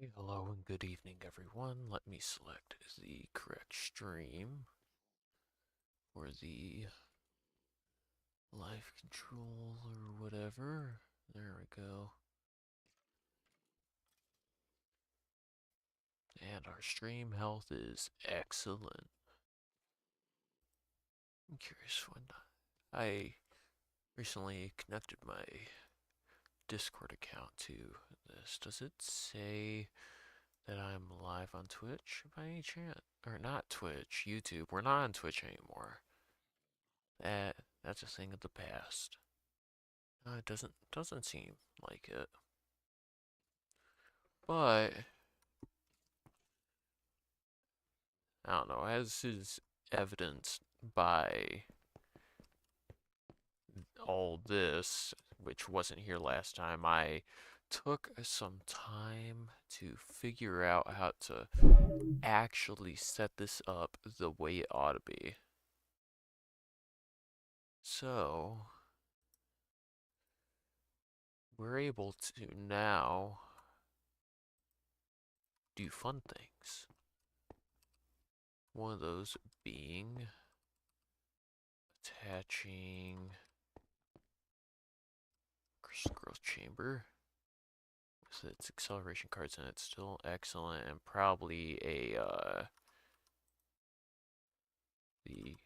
Hello and good evening, everyone. Let me select the correct stream for the live control or whatever. There we go. And our stream health is excellent. I'm curious when I recently connected my Discord account to this. Does it say that I'm live on Twitch by any chance? Or not Twitch, YouTube. We're not on Twitch anymore. That's a thing of the past. It doesn't seem like it. But I don't know, as is evidenced by all this, which wasn't here last time, I took some time to figure out how to actually set this up the way it ought to be. So, we're able to now do fun things. One of those being attaching crystal growth chamber with its acceleration cards, and it's still excellent, and probably the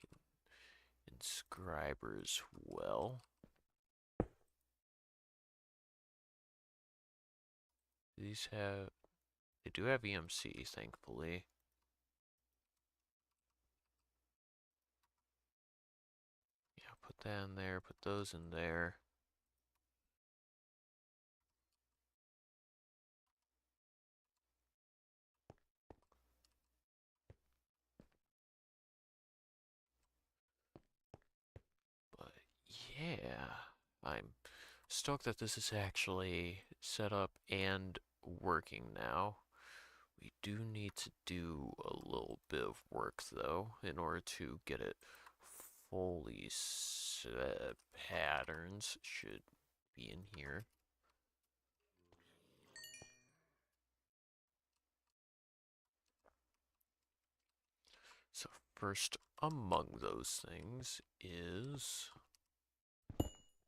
inscriber as well. They do have EMC, thankfully. Yeah, put that in there, put those in there. But yeah, I'm stoked that this is actually set up and working now. We do need to do a little bit of work though in order to get it fully set. Patterns should be in here. So first among those things is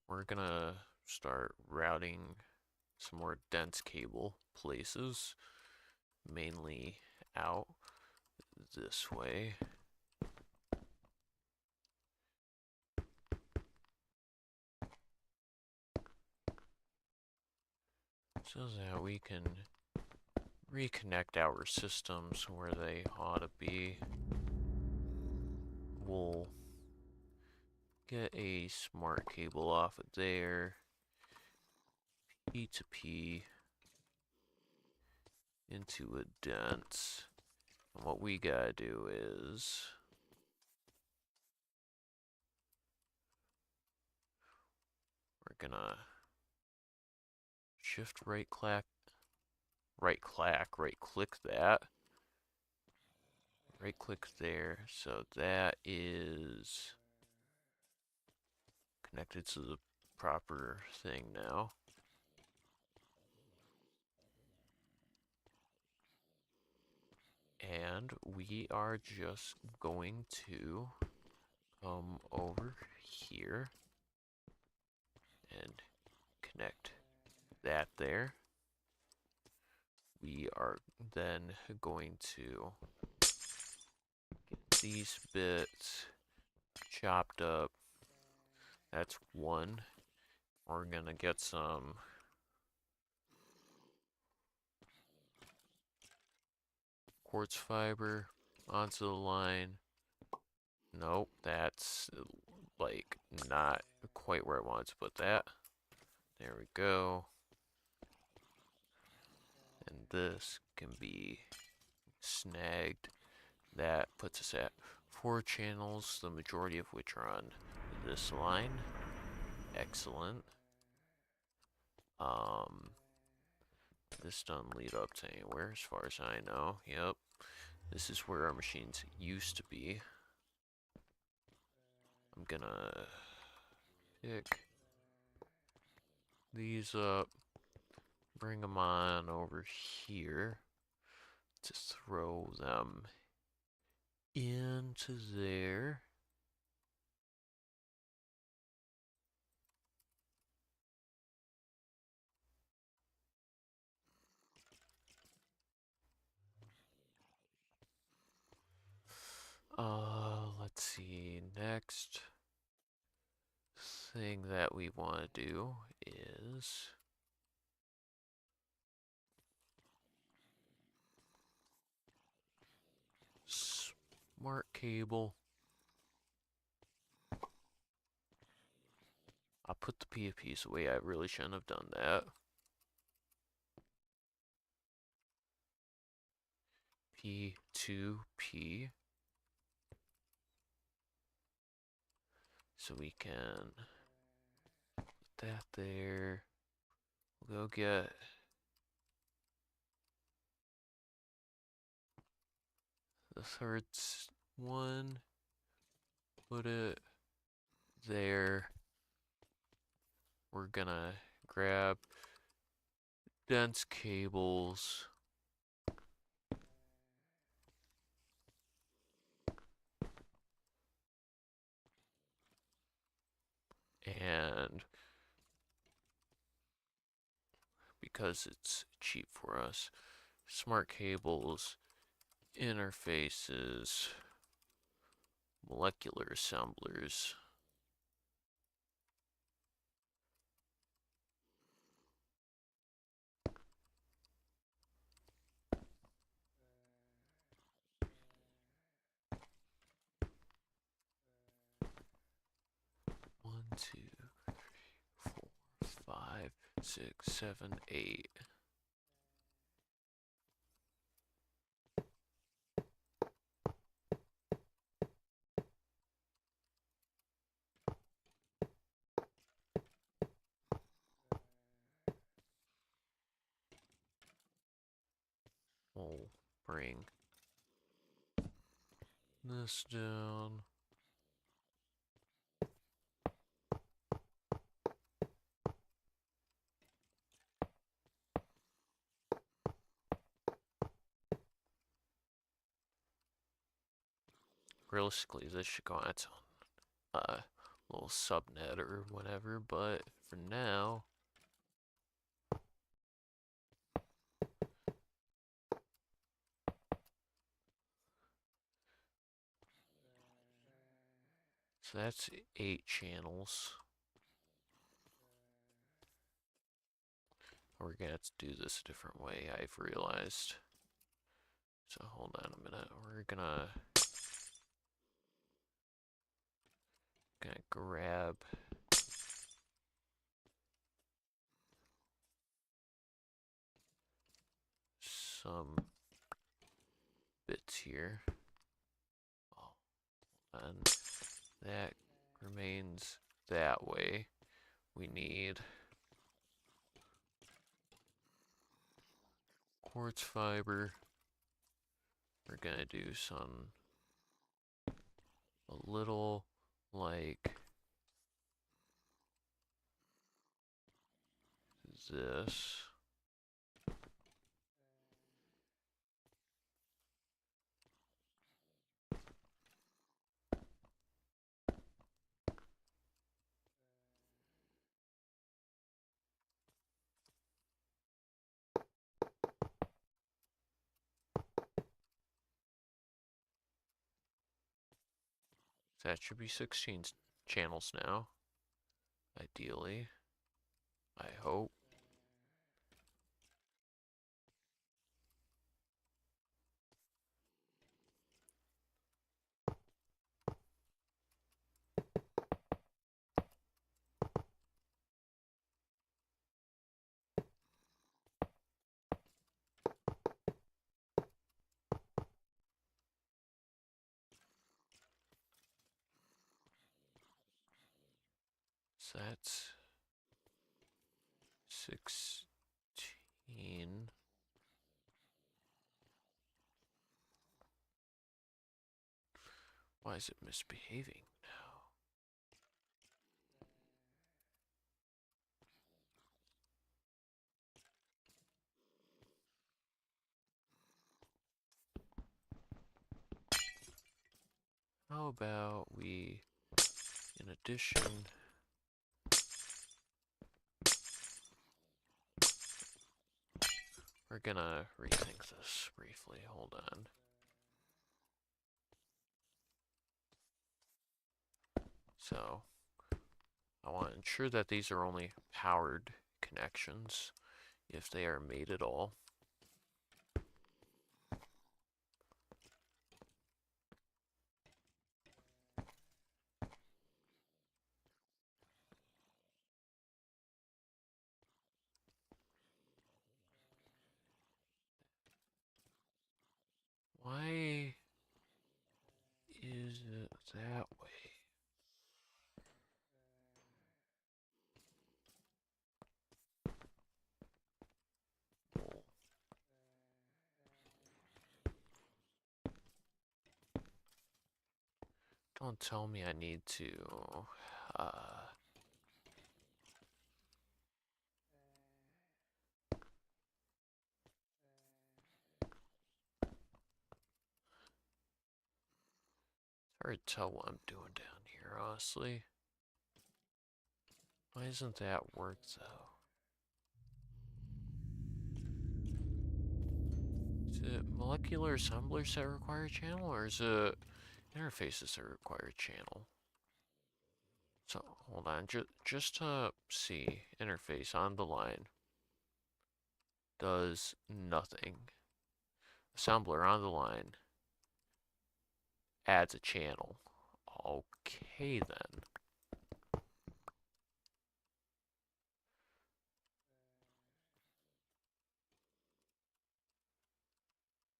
we're gonna start routing some more dense cable places, mainly out this way. So that we can reconnect our systems where they ought to be. We'll get a smart cable off of there, P to P into a dense. And what we gotta do is we're gonna shift right click that. Right click there. So that is connected to the proper thing now. And we are just going to come over here and connect that there. We are then going to get these bits chopped up. That's one. We're gonna get some quartz fiber onto the line. Nope, that's like not quite where I wanted to put that. There we go. And this can be snagged. That puts us at 4 channels, the majority of which are on this line. Excellent. This doesn't lead up to anywhere as far as I know. Yep. This is where our machines used to be. I'm gonna pick these up, bring them on over here to throw them into there. Let's see. Next thing that we want to do is smart cable. I put the PFPs away. I really shouldn't have done that. P2P. So we can put that there. We'll go get the third one. Put it there. We're gonna grab dense cables. And because it's cheap for us, smart cables, interfaces, molecular assemblers. One, two, three, four, five, six, seven, eight. We'll bring this down. Realistically, this should go on its own little subnet or whatever, but for now, so that's 8 channels. We're gonna have to do this a different way, I've realized. So hold on a minute. We're gonna grab some bits here. And that remains that way. We need quartz fiber. We're gonna do a little like this. That should be 16 channels now, ideally. I hope. So that's 16. Why is it misbehaving now? how about we, in addition, we're gonna rethink this briefly. Hold on. So, I want to ensure that these are only powered connections, if they are made at all. Why is it that way? Don't tell me I need to, uh, hard to tell what I'm doing down here, honestly. Why isn't that work, though? Is it molecular assemblers that require a channel, or is it interfaces that require a channel? So, hold on, just to see, interface on the line does nothing. Assembler on the line adds a channel. Okay, then.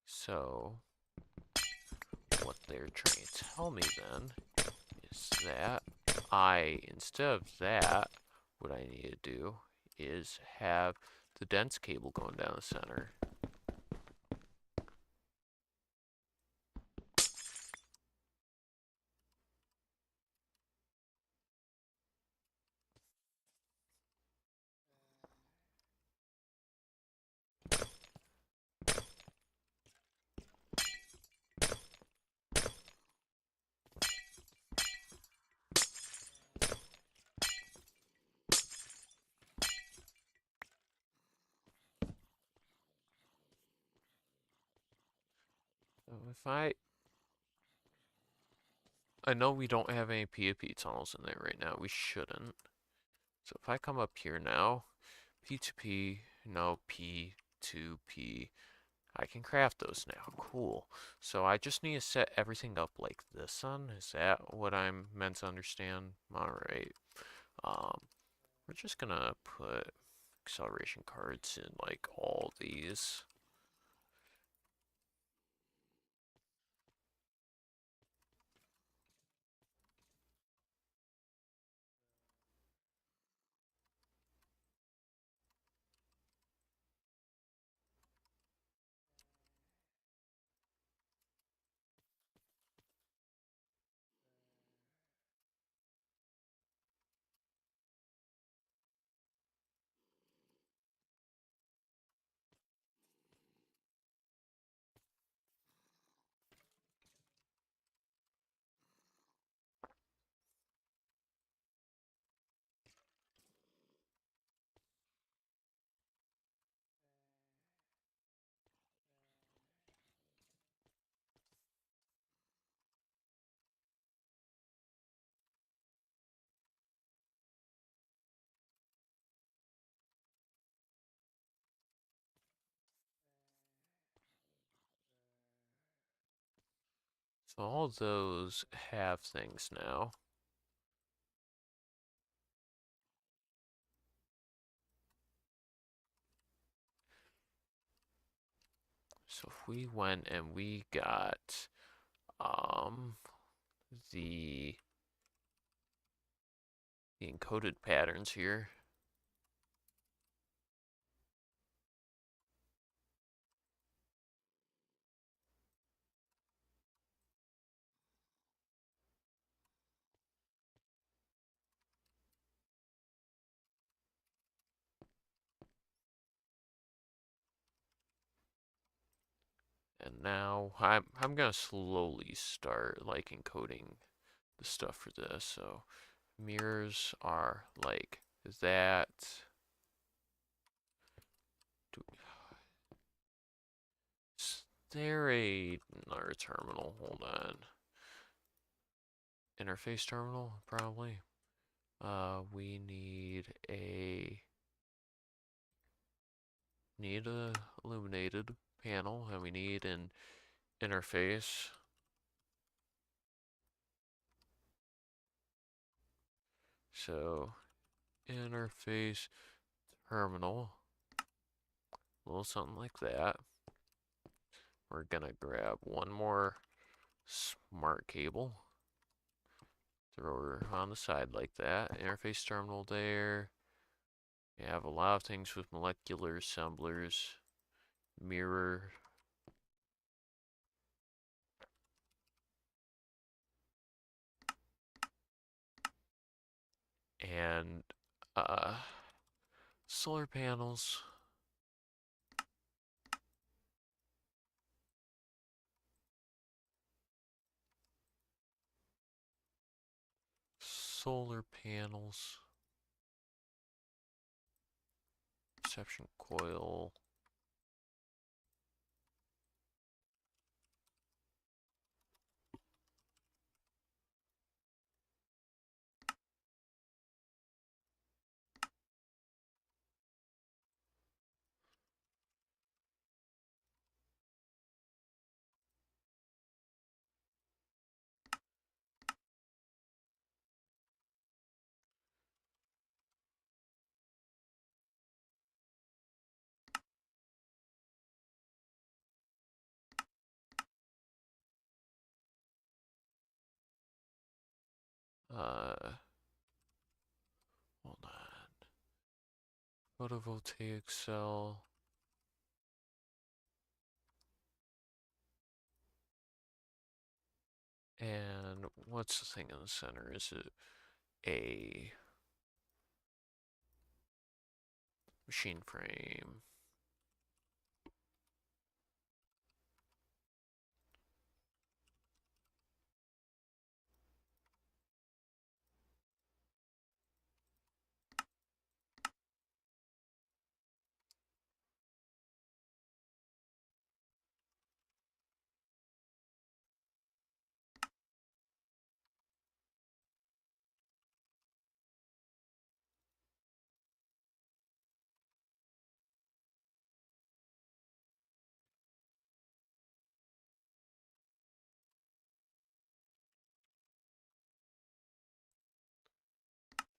So, what they're trying to tell me then is that instead of that, what I need to do is have the dense cable going down the center. So if I know we don't have any P2P tunnels in there right now. We shouldn't. So if I come up here now, P2P, no P2P, I can craft those now. Cool. So I just need to set everything up like this then. Is that what I'm meant to understand? Alright. Um, we're just gonna put acceleration cards in like all these. So all those have things now. So if we went and we got the encoded patterns here. And now I'm gonna slowly start like encoding the stuff for this. So mirrors are like that. Is there another terminal? Hold on. Interface terminal, probably. We need a illuminated panel, and we need an interface. So interface terminal, a little something like that. We're gonna grab one more smart cable, throw her on the side like that. Interface terminal there. We have a lot of things with molecular assemblers, mirror, and solar panels. Solar panels. Reception coil. Hold on. Photovoltaic cell. And what's the thing in the center? Is it a machine frame?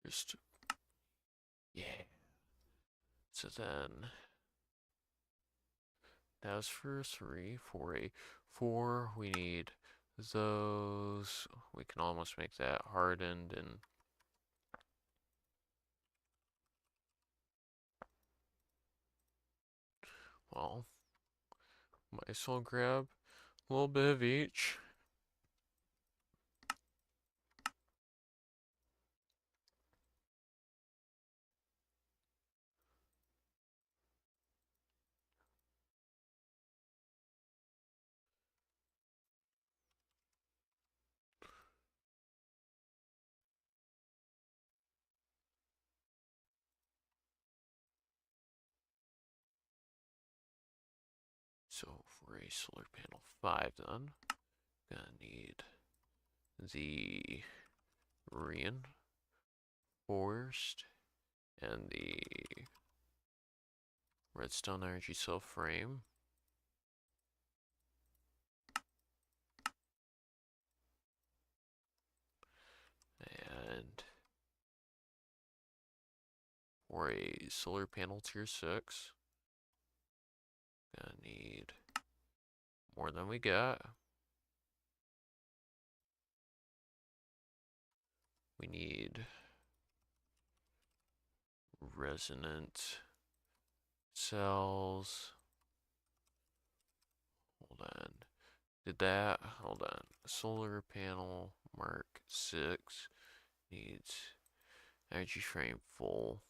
Just, yeah. So then, that was for 3. For a 4, we need those. We can almost make that hardened and well, might as well grab a little bit of each. So for a solar panel 5 then, gonna need the reinforced and the redstone energy cell frame. And for a solar panel tier 6, gonna need more than we got. We need resonant cells. Hold on. Did that? Hold on. Solar panel Mark 6 needs energy frame full.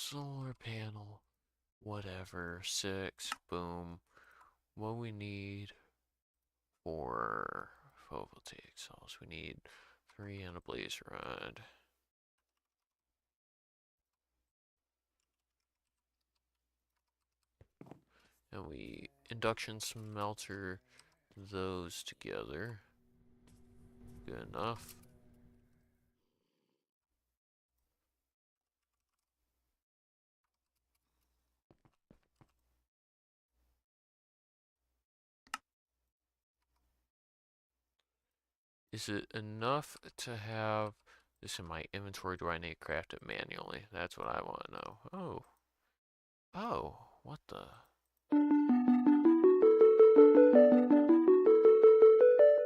solar panel, whatever, 6, boom. What we need for photovoltaic cells, we need 3 and a blaze rod. And we induction smelter those together. Good enough. Is it enough to have this in my inventory? Do I need to craft it manually? That's what I want to know. Oh. Oh, what the?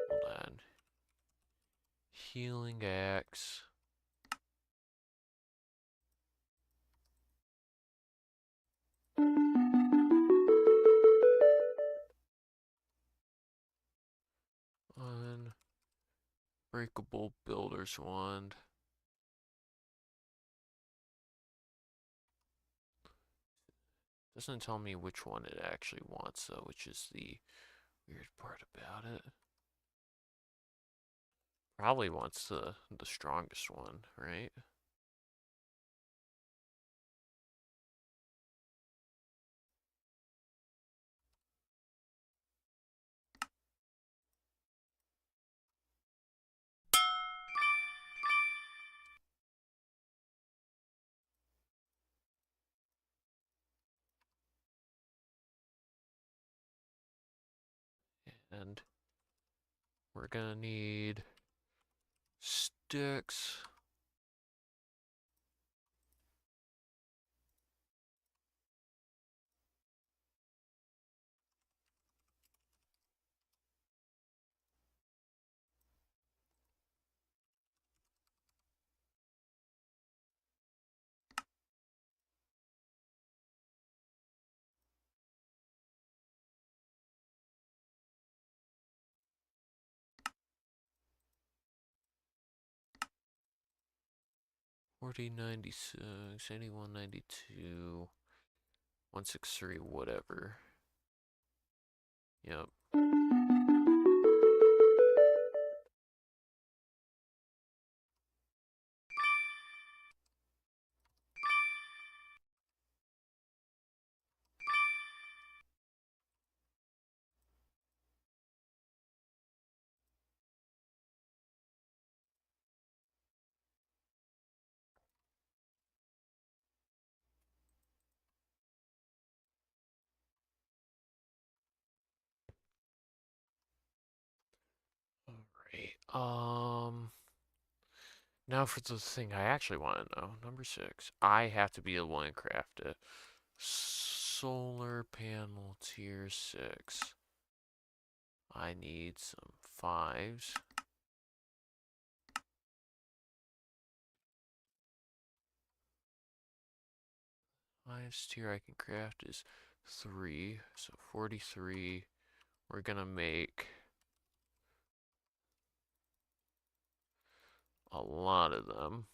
Hold on. Healing axe. Unbreakable builder's wand. Doesn't tell me which one it actually wants though, which is the weird part about it. Probably wants the strongest one, right? And we're gonna need sticks. Forty 96, 81 92, 163, whatever. Yep. Alright. Now for the thing I actually want to know. Number 6. I have to be able to craft it. Solar panel tier 6. I need some 5s. Highest tier I can craft is 3. So 43. We're gonna make a lot of them,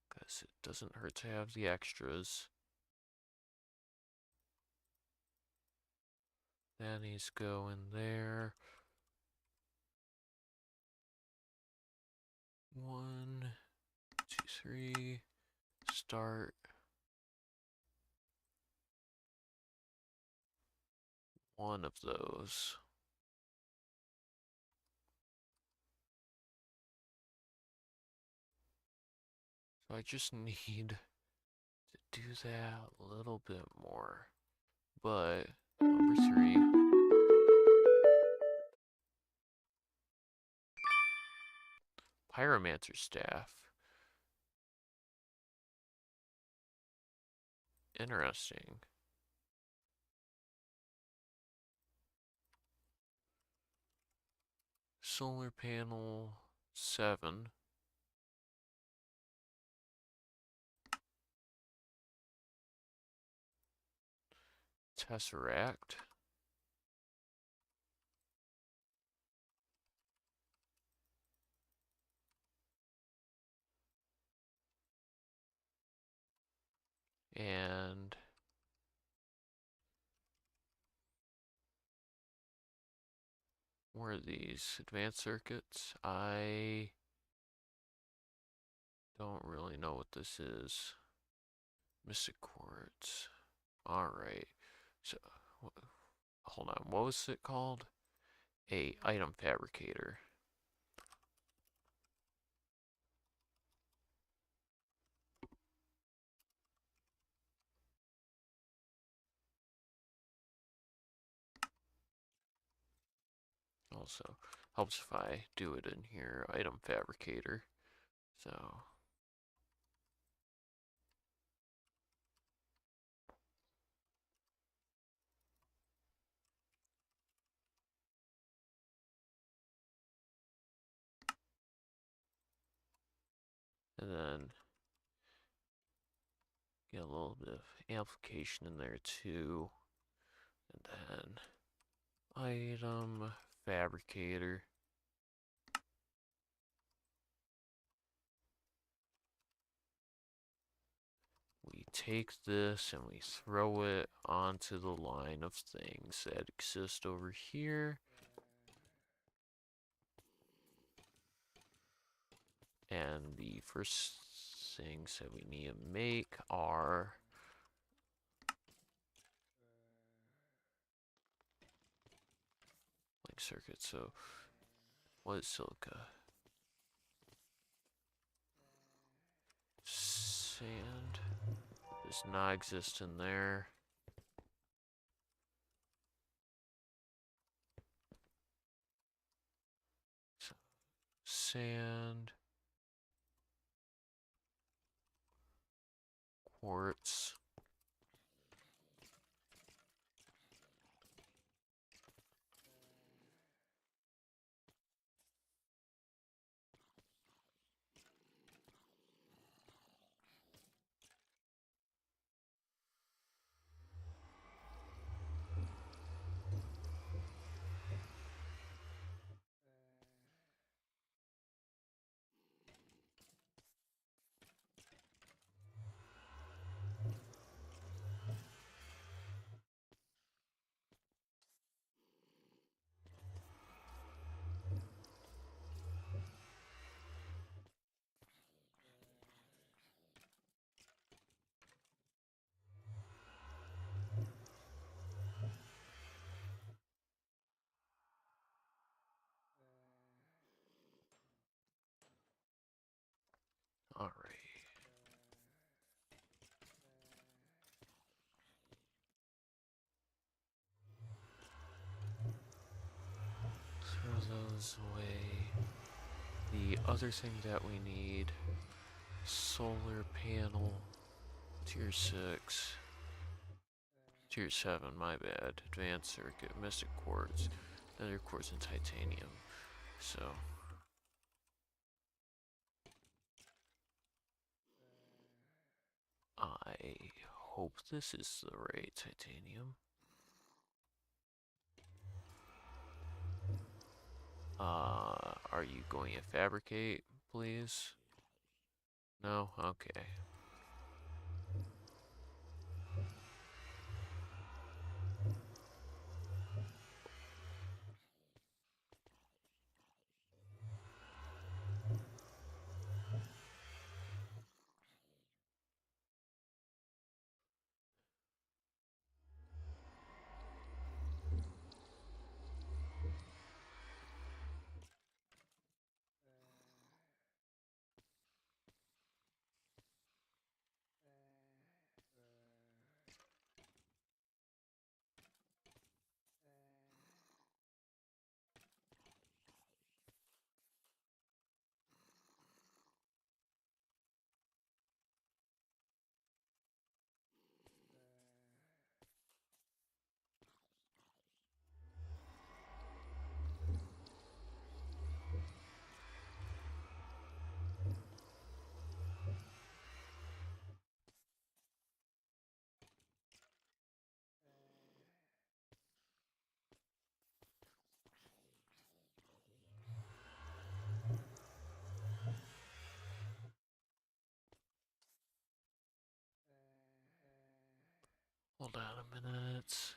because it doesn't hurt to have the extras. That needs to go in there. 1, 2, 3. Start. One of those. So I just need to do that a little bit more. But number 3. Pyromancer staff. Interesting. Solar panel 7. Tesseract. And where are these advanced circuits? I don't really know what this is. Mystic quartz. Alright. So, hold on. What was it called? A item fabricator. Also, helps if I do it in here. Item fabricator. So, and then get a little bit of amplification in there too. And then item fabricator. We take this and we throw it onto the line of things that exist over here. And the first things that we need to make are link circuits. So what is silica? Sand does not exist in there. So, sand, quartz. All right. Throw those away. The other thing that we need, solar panel, tier 6, tier 7, my bad, advanced circuit, mystic quartz, nether quartz, and titanium. So, I hope this is the right titanium. Are you going to fabricate, please? No? Okay. Hold on a minute.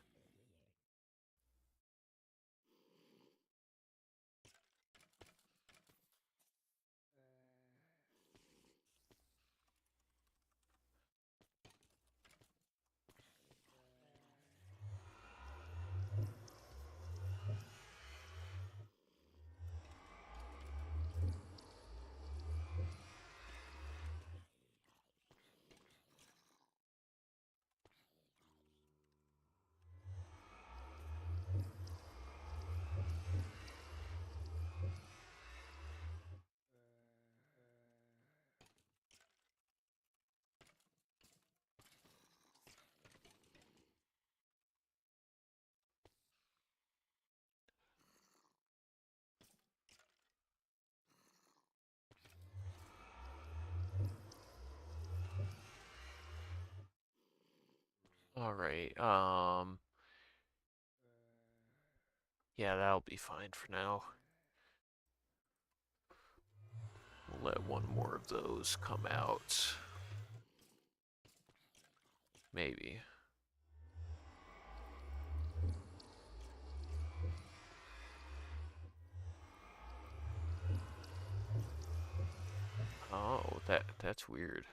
Alright, yeah, that'll be fine for now. We'll let one more of those come out. Maybe. Oh, that's weird.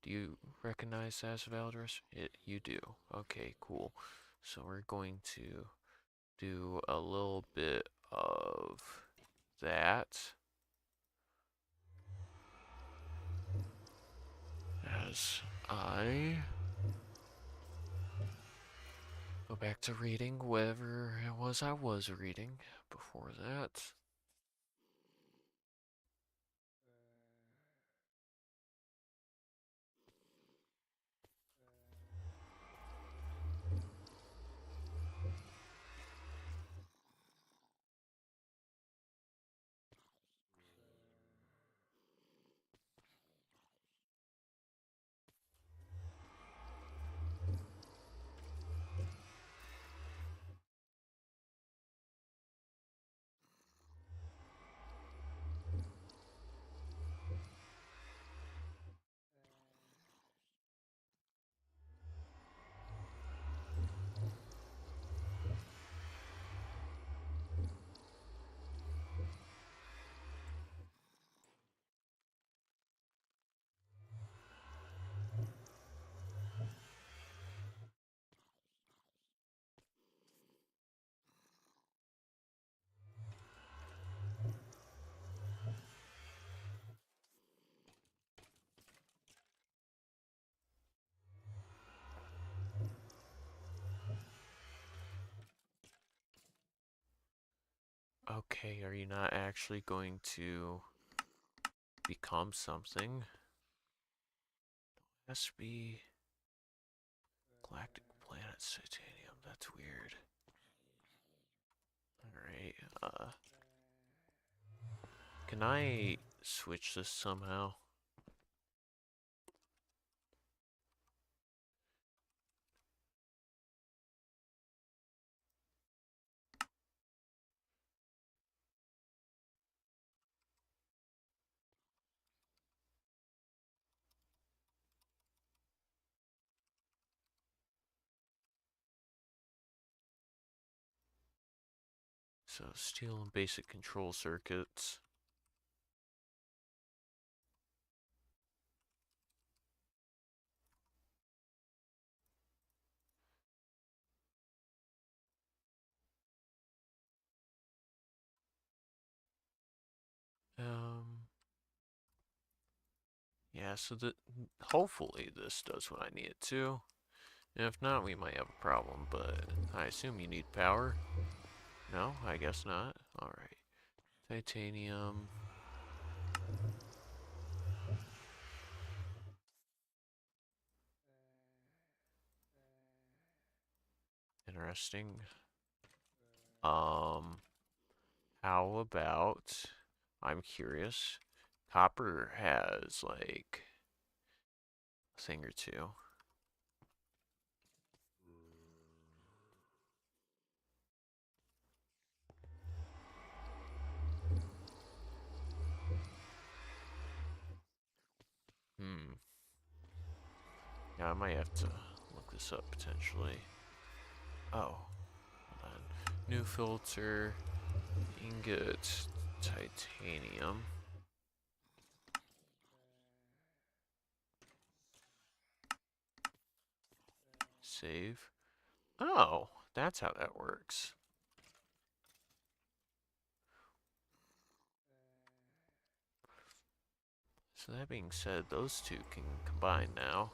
Do you recognize that as a valid address? You do. Okay, cool. So we're going to do a little bit of that as I go back to reading whatever it was I was reading before that. Okay, are you not actually going to become something? Has to be galactic planets, titanium. That's weird. Alright, can I switch this somehow? So, steel and basic control circuits. Um, yeah, so hopefully this does what I need it to. And if not, we might have a problem, but I assume you need power. No, I guess not. Alright. Titanium. Interesting. Um, how about, I'm curious, copper has like a thing or two. Hmm. Yeah, I might have to look this up potentially. Oh, hold on. New filter, ingot, titanium. Save. Oh, that's how that works. So that being said, those two can combine now.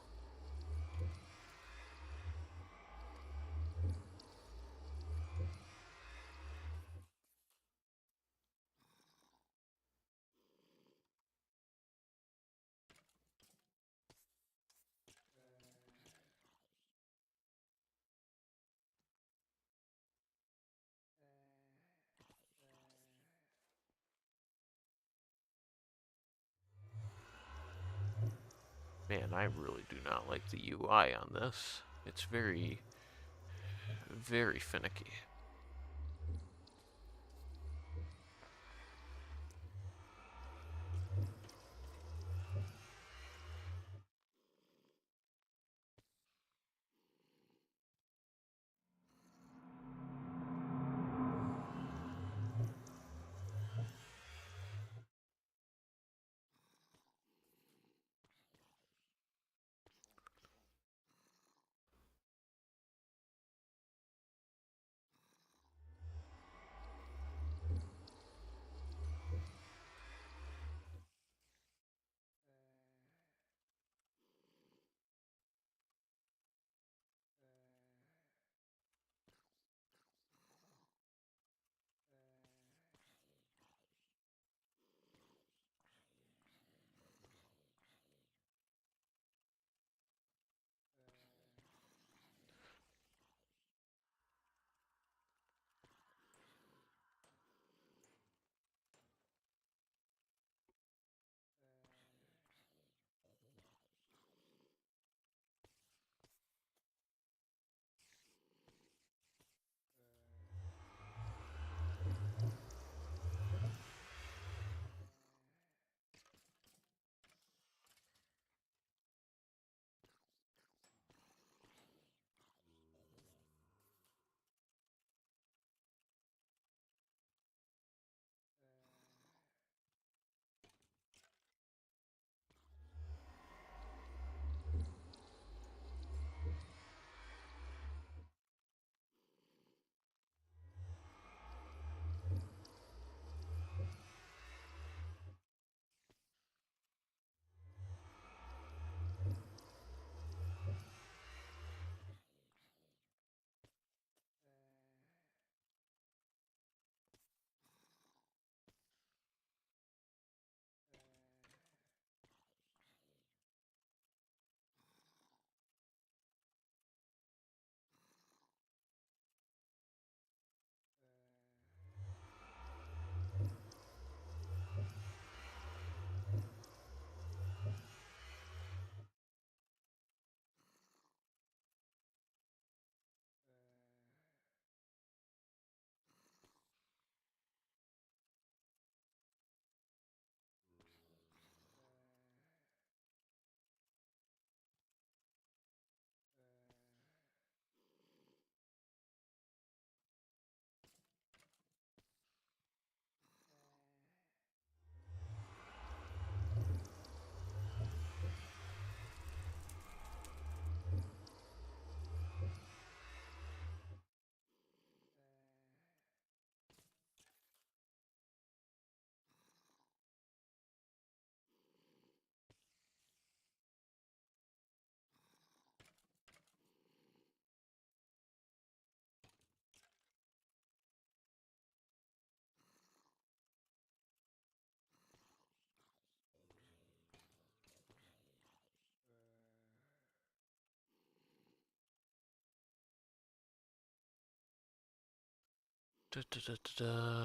Man, I really do not like the UI on this. It's very, very finicky.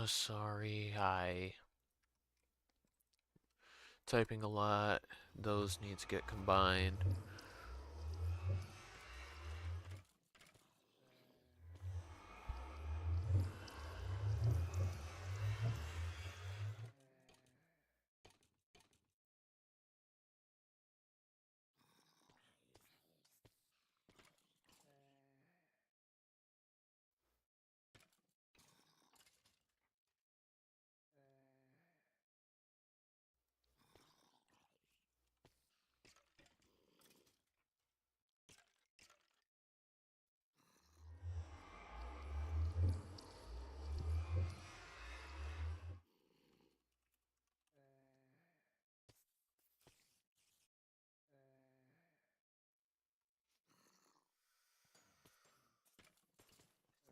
Sorry, I typing a lot. Those need to get combined.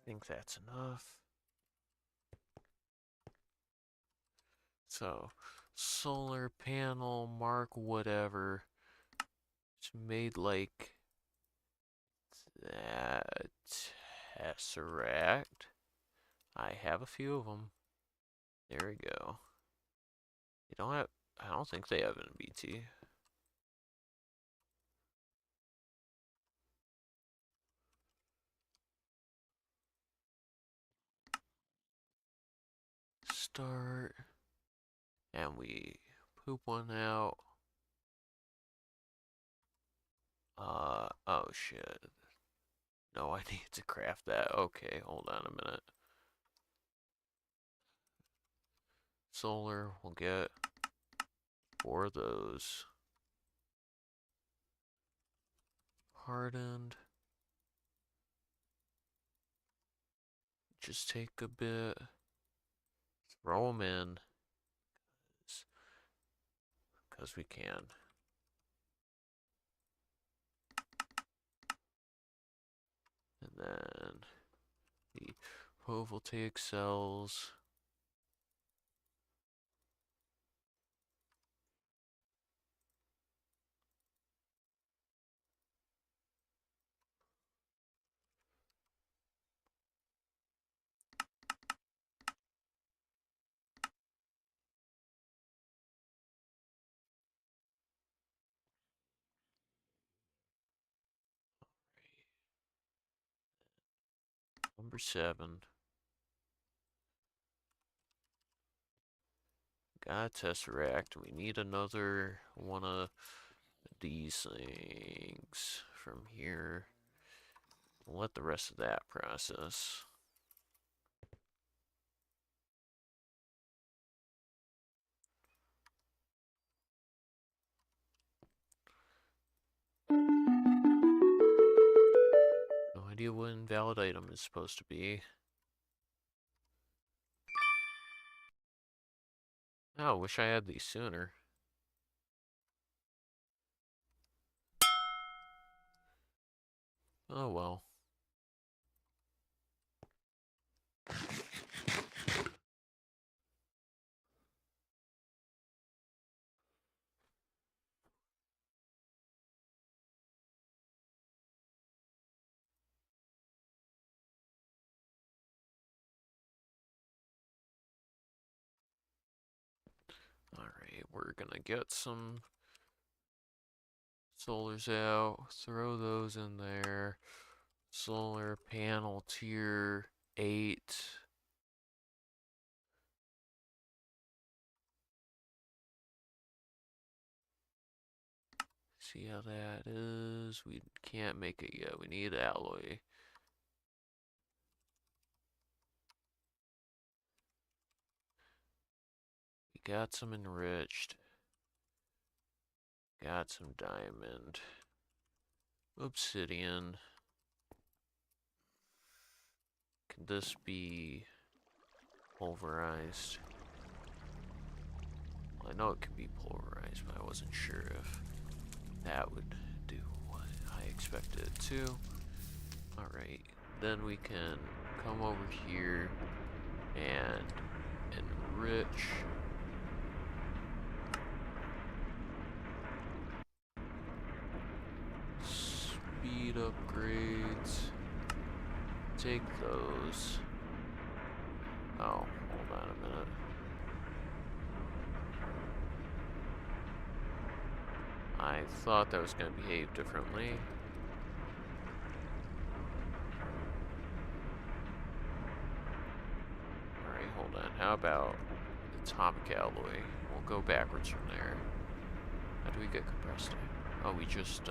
think that's enough. So, solar panel, mark whatever. It's made like that tesseract. I have a few of them. There we go. They don't have, I don't think they have an BT. Start. And we poop one out. Oh shit. No, I need to craft that. Okay, hold on a minute. Solar, we'll get 4 of those. Hardened. Just take a bit. Throw them in. Because we can. And then the photovoltaic cells. Number 7. Got a tesseract. We need another one of these things from here. We'll let the rest of that process. No idea what invalid item is supposed to be. Oh, wish I had these sooner. Oh well. Alright, we're gonna get some solars out, throw those in there. Solar panel tier 8. See how that is? We can't make it yet. We need alloy. We got some enriched. Got some diamond. Obsidian. Can this be pulverized? Well, I know it can be pulverized, but I wasn't sure if that would do what I expected it to. Alright, then we can come over here and enrich. Speed upgrades. Take those. Oh, hold on a minute. I thought that was going to behave differently. Alright, hold on. How about atomic alloy? We'll go backwards from there. How do we get compressed? Oh, we just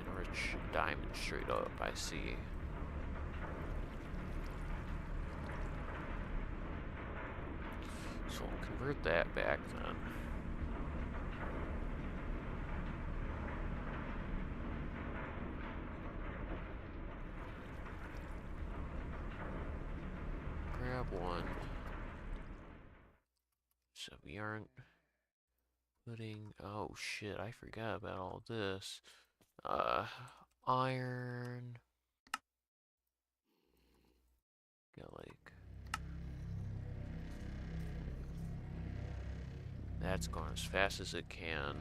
enrich diamond straight up, I see. So we'll convert that back then. Grab one. So we aren't putting, oh shit, I forgot about all this. Iron. Got like that's going as fast as it can.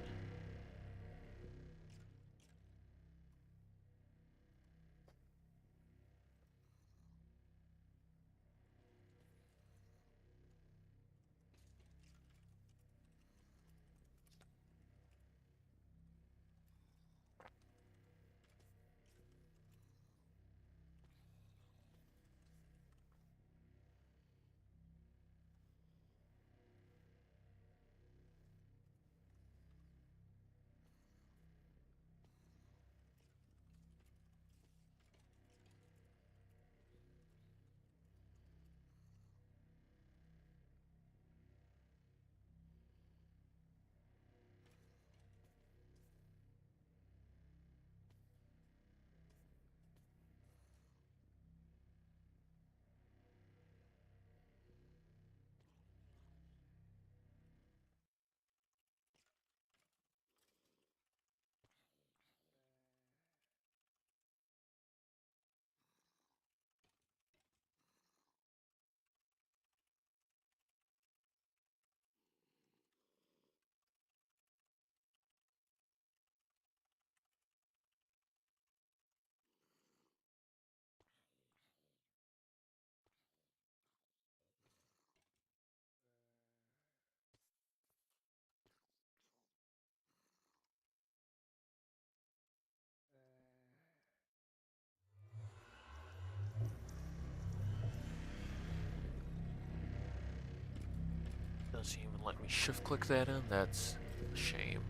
Doesn't even let me shift click that in. That's a shame.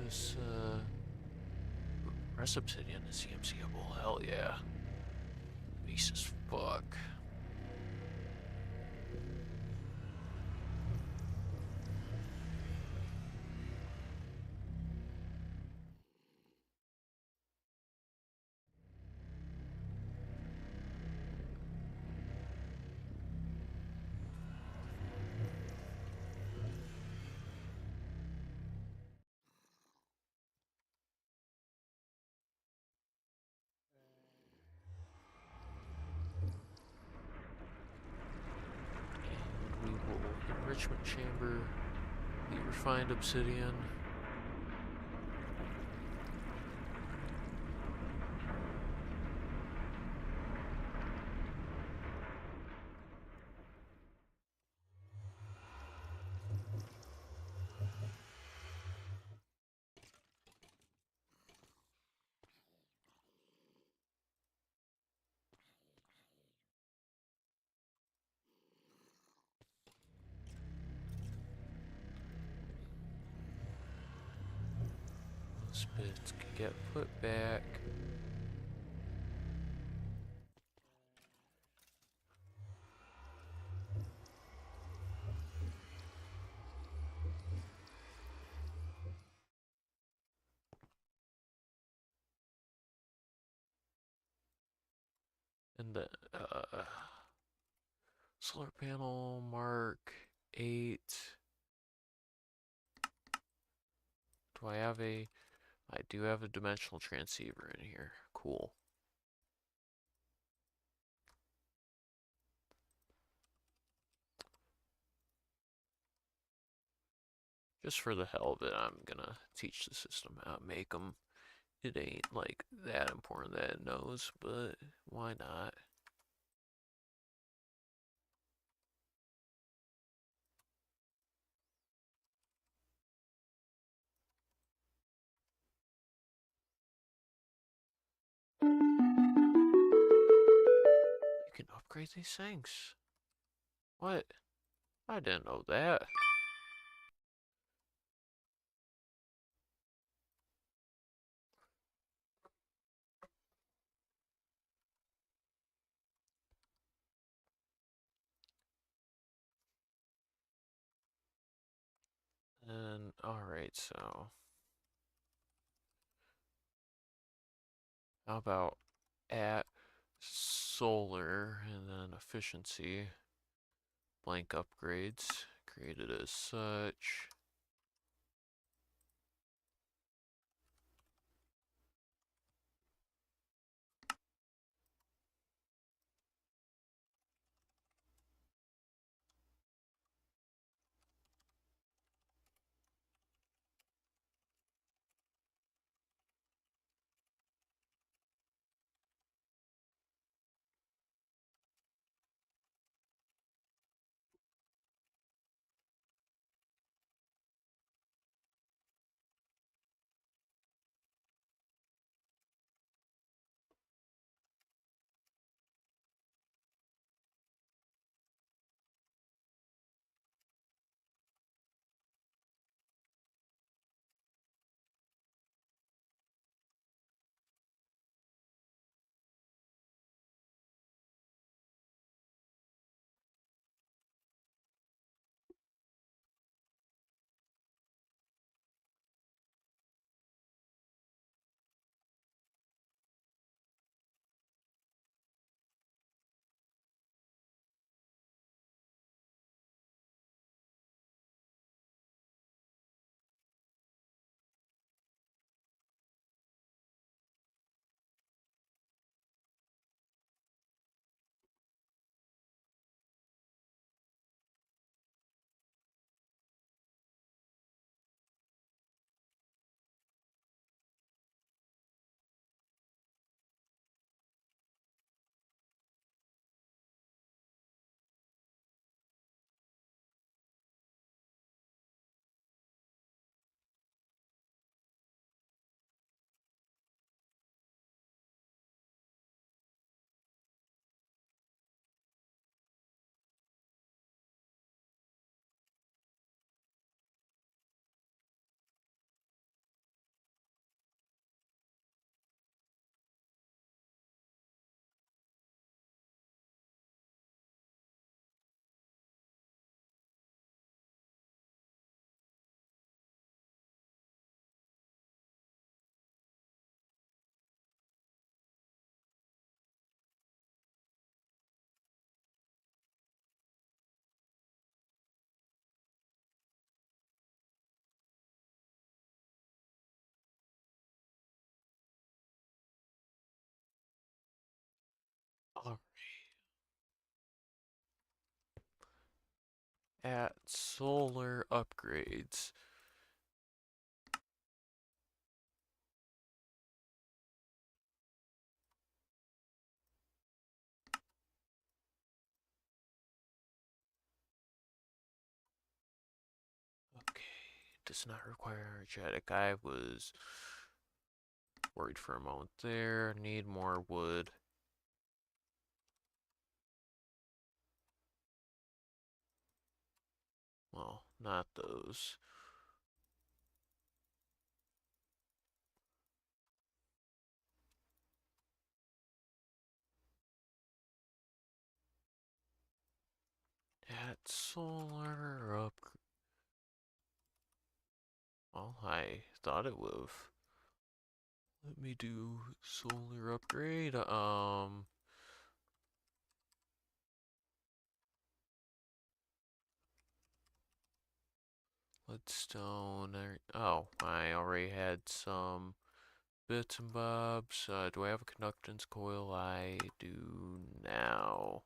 This rest obsidian is CMCable. Hell yeah. Nice as fuck. And we will enrichment chamber the refined obsidian. Those bits can get put back. And then, solar panel mark 8. Do I have a... I do have a dimensional transceiver in here. Cool. Just for the hell of it, I'm gonna teach the system how to make them. It ain't like that important that it knows, but why not? You can upgrade these things. What? I didn't know that. And alright, so how about at solar and then efficiency blank upgrades created as such. at solar upgrades. Okay, does not require energetic. I was worried for a moment there. Need more wood. Well, not those. At solar up. Well, I thought it would. Let me do solar upgrade. Leadstone. Oh, I already had some bits and bobs. Do I have a conductance coil? I do now.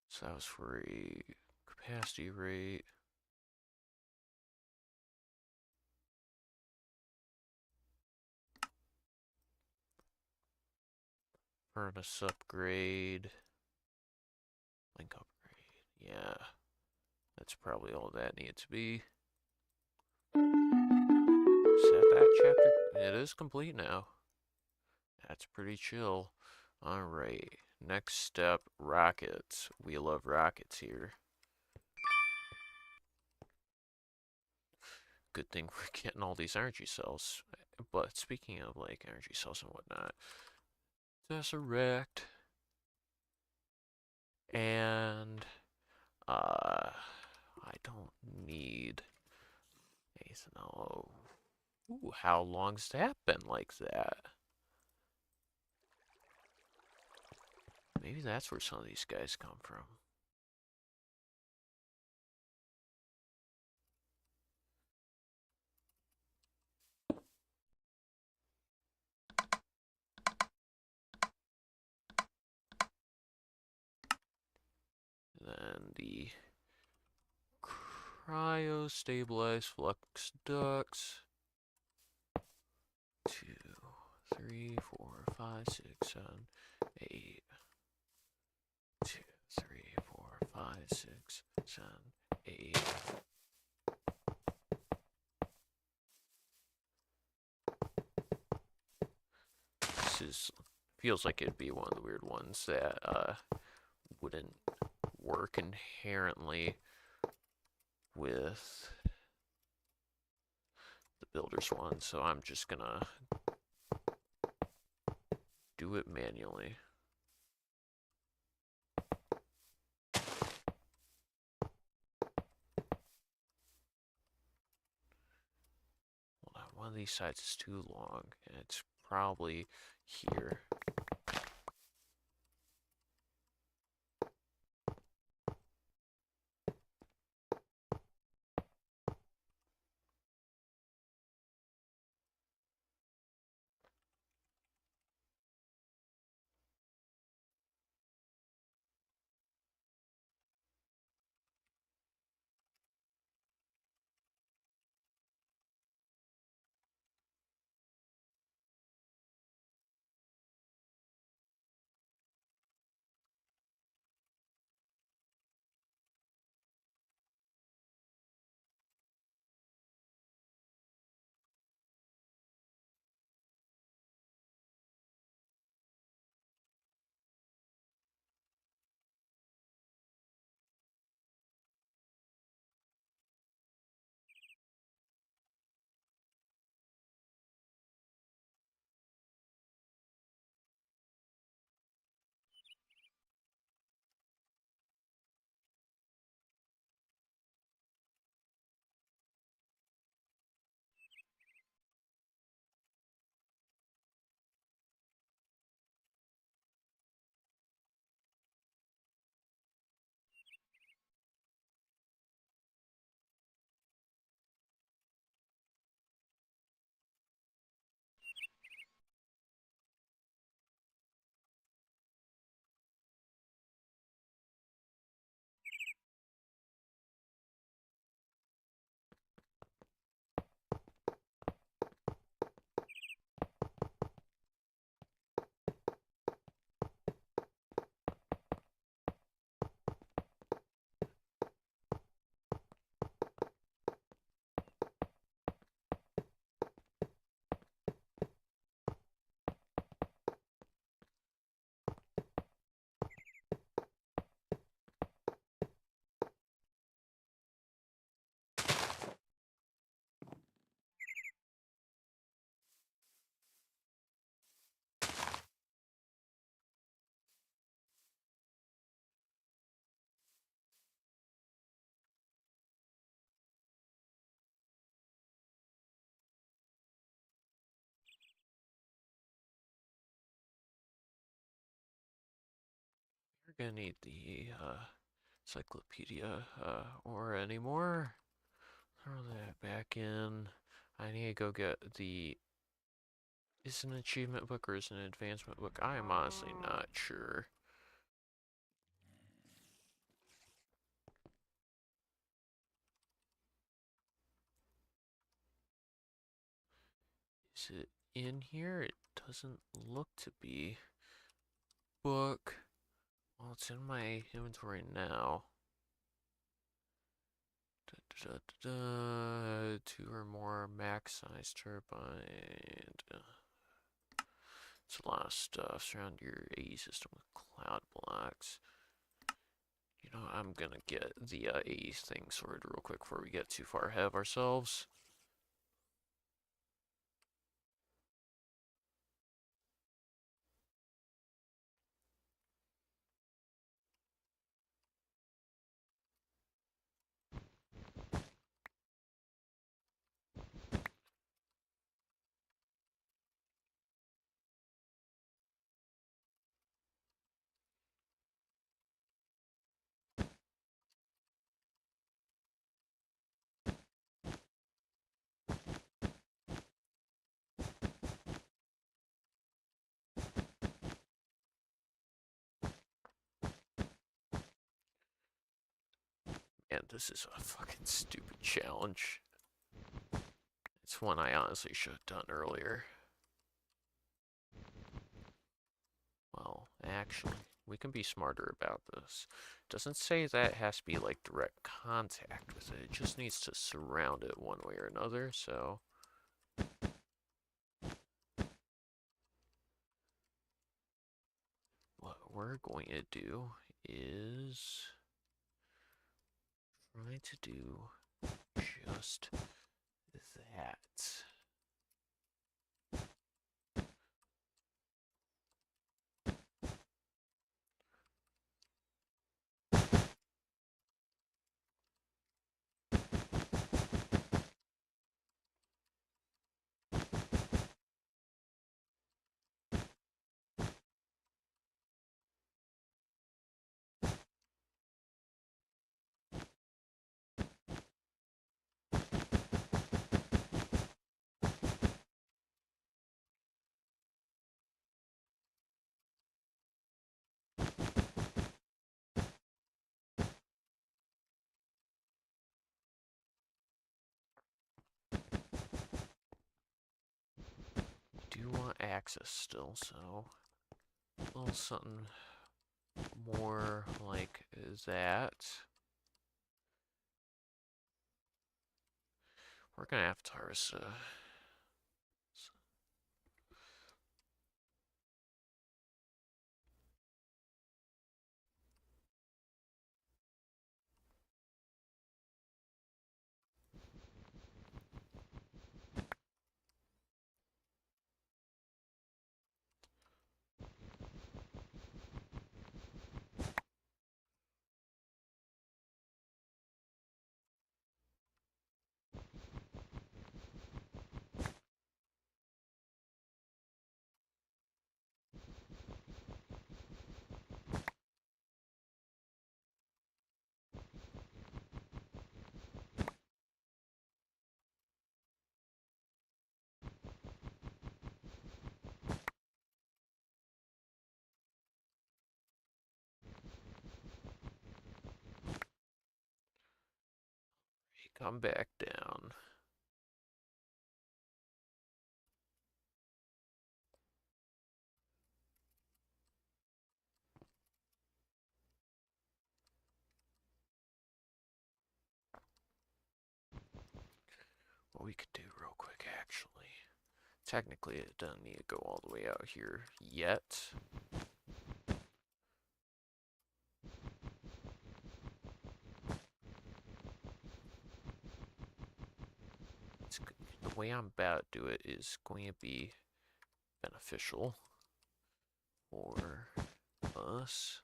So that was for a capacity rate. Furnace upgrade. Link upgrade. Yeah, that's probably all that needs to be. Is that chapter? It is complete now. That's pretty chill. Alright, next step, rockets. We love rockets here. Good thing we're getting all these energy cells. But speaking of like energy cells and whatnot, Tesseract and I don't need ethanol. Ooh, how long's that been like that? Maybe that's where some of these guys come from. Then the cryo-stabilized flux ducts. 2, 3, 4, 5, 6, 7, 8. 2, 3, 4, 5, 6, 7, 8. This is feels like it'd be one of the weird ones that wouldn't work inherently with the builder's one, so I'm just gonna do it manually. Hold on, one of these sides is too long, and it's probably here. gonna need the encyclopedia or anymore. Throw that back in. I need to go get the. Is it an achievement book or is it an advancement book? I am honestly not sure. Is it in here? It doesn't look to be. Book. Well, it's in my inventory now. Two or more max size turbine. It's a lot of stuff. Surround your AE system with cloud blocks. You know, I'm gonna get the AE thing sorted real quick before we get too far ahead of ourselves. Man, this is a fucking stupid challenge. It's one I honestly should have done earlier. Well, actually, we can be smarter about this. It doesn't say that it has to be like direct contact with it. It just needs to surround it one way or another, so. What we're going to do is try to do just that. Do want access still, so a little something more like that. We're gonna have to harvest come back down. What we could do real quick, actually. Technically, it doesn't need to go all the way out here yet. The way I'm about to do it is going to be beneficial for us.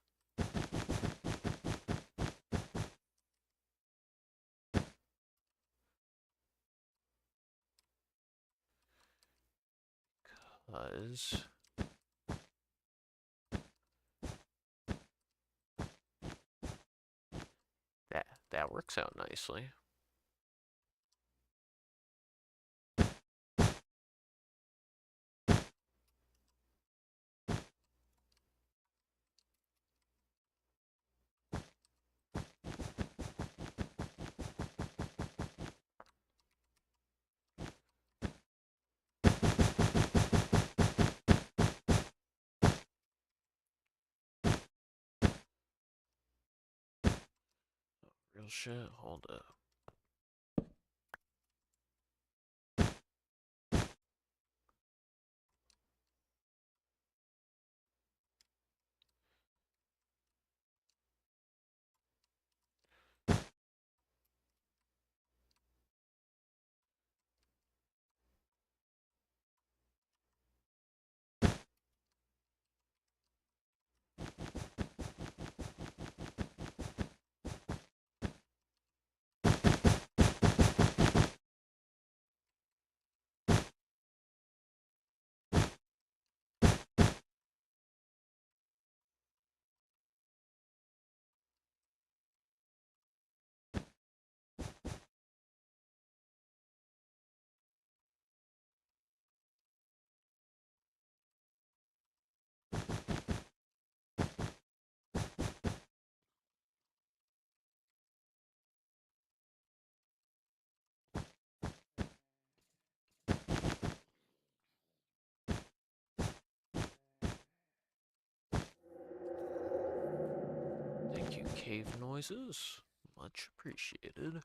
Because works out nicely. Real shit, hold up. Thank you, cave noises. Much appreciated.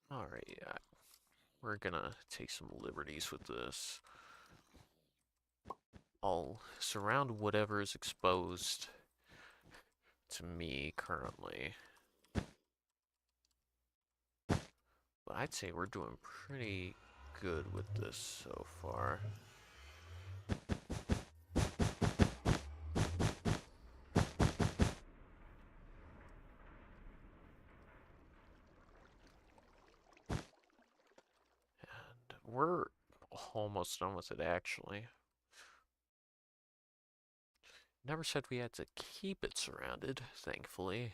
Alright, we're gonna take some liberties with this. I'll surround whatever is exposed to me currently. But I'd say we're doing pretty good with this so far. And we're almost done with it, actually. Never said we had to keep it surrounded, thankfully.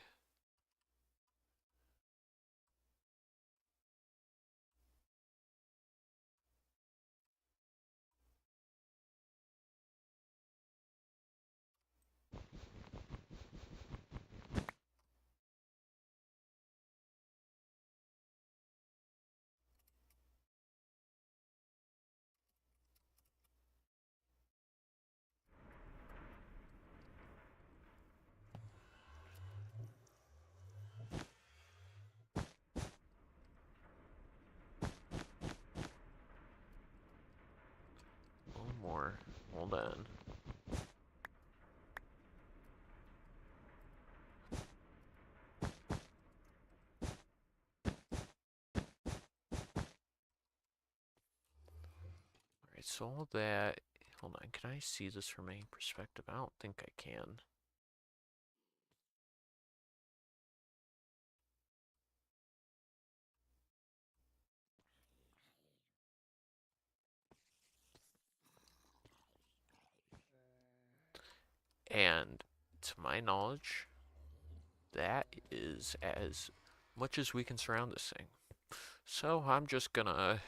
hold on. Alright, so all that... Hold on, can I see this from any perspective? I don't think I can. And to my knowledge, that is as much as we can surround this thing. So I'm just gonna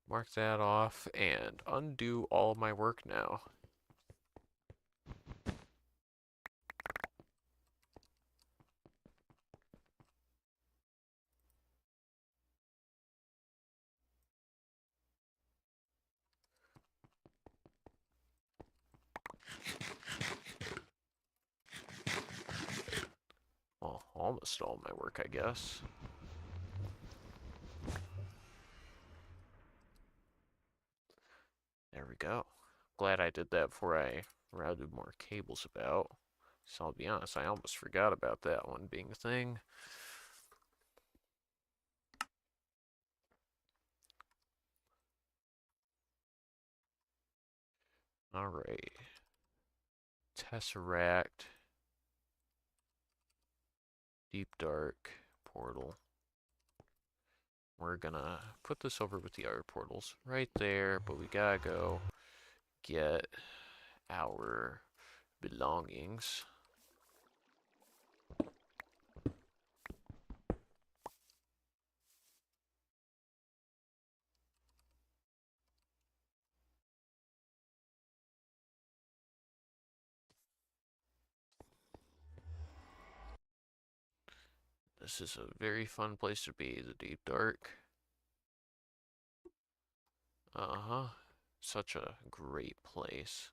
mark that off and undo all of my work now. Well, almost all my work, I guess. There we go. Glad I did that before I routed more cables about. So I'll be honest, I almost forgot about that one being a thing. Alright. Tesseract. Deep dark. Portal. We're gonna put this over with the other portals right there, but we gotta go get our belongings. This is a very fun place to be, the deep dark. Uh-huh. Such a great place.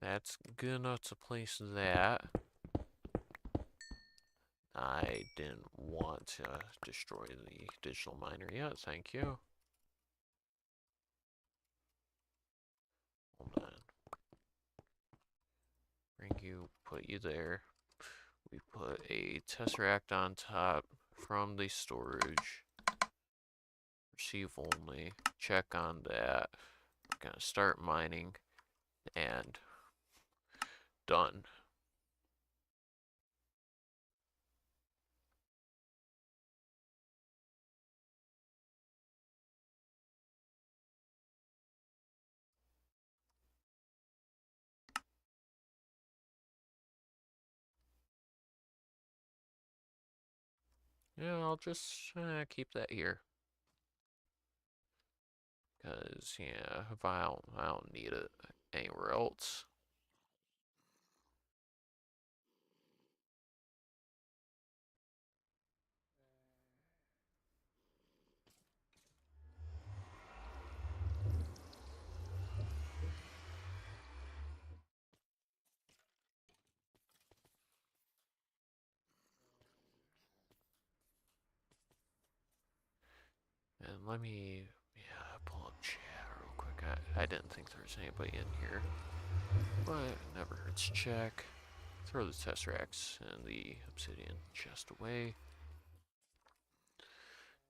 That's good enough to place that. I didn't want to destroy the digital miner yet, thank you. Hold on. Bring you, put you there. We put a tesseract on top from the storage. Receive only. Check on that. We're gonna start mining. And done. Yeah, I'll just keep that here. Because, yeah, if I don't need it anywhere else. And let me, yeah, pull up chat real quick. I didn't think there was anybody in here. But it never hurts to check. Throw the tesseracts and the obsidian chest away.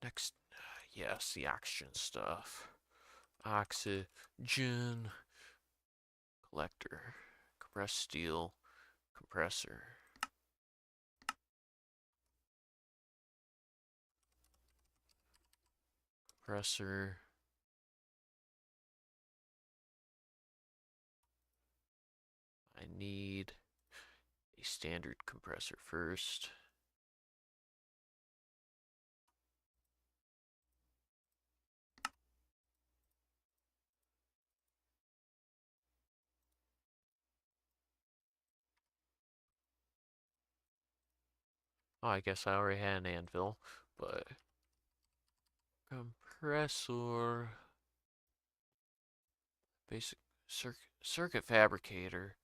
Next, yes, the oxygen stuff. Oxygen. Collector. Compressed steel. Compressor. Compressor. I need a standard compressor first. Oh, I guess I already had an anvil. but compressor, basic circuit fabricator.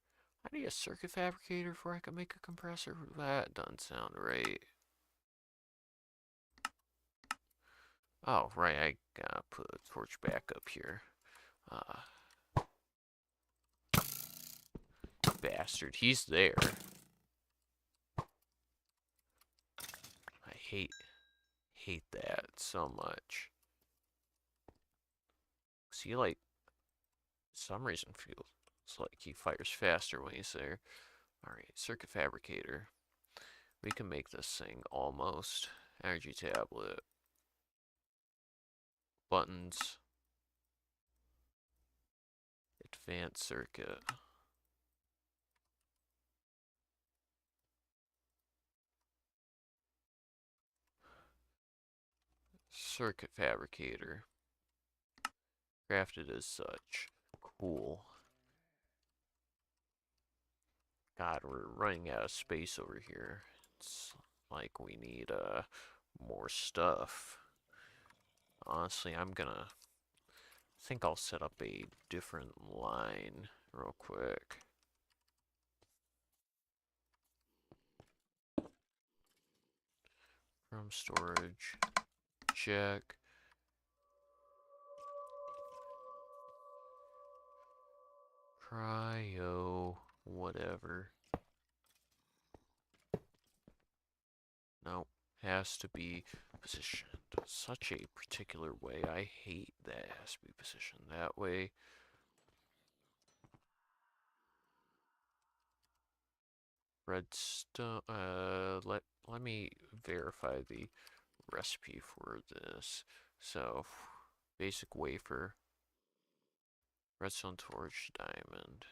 I need a circuit fabricator before I can make a compressor. That doesn't sound right. Oh, right, I gotta put a torch back up here. Uh, Bastard, he's there. I hate that so much. See, like, some reason feels like he fires faster when he's there. Alright, circuit fabricator. We can make this thing almost. Energy tablet. Buttons. Advanced circuit. Circuit fabricator. Crafted as such. Cool. God, we're running out of space over here. It's like we need more stuff. Honestly, I think I'll set up a different line real quick. From storage, check. Cryo, whatever. Nope, has to be positioned such a particular way. I hate that it has to be positioned that way. Redstone, let me verify the recipe for this. So, basic wafer, redstone torch, diamond.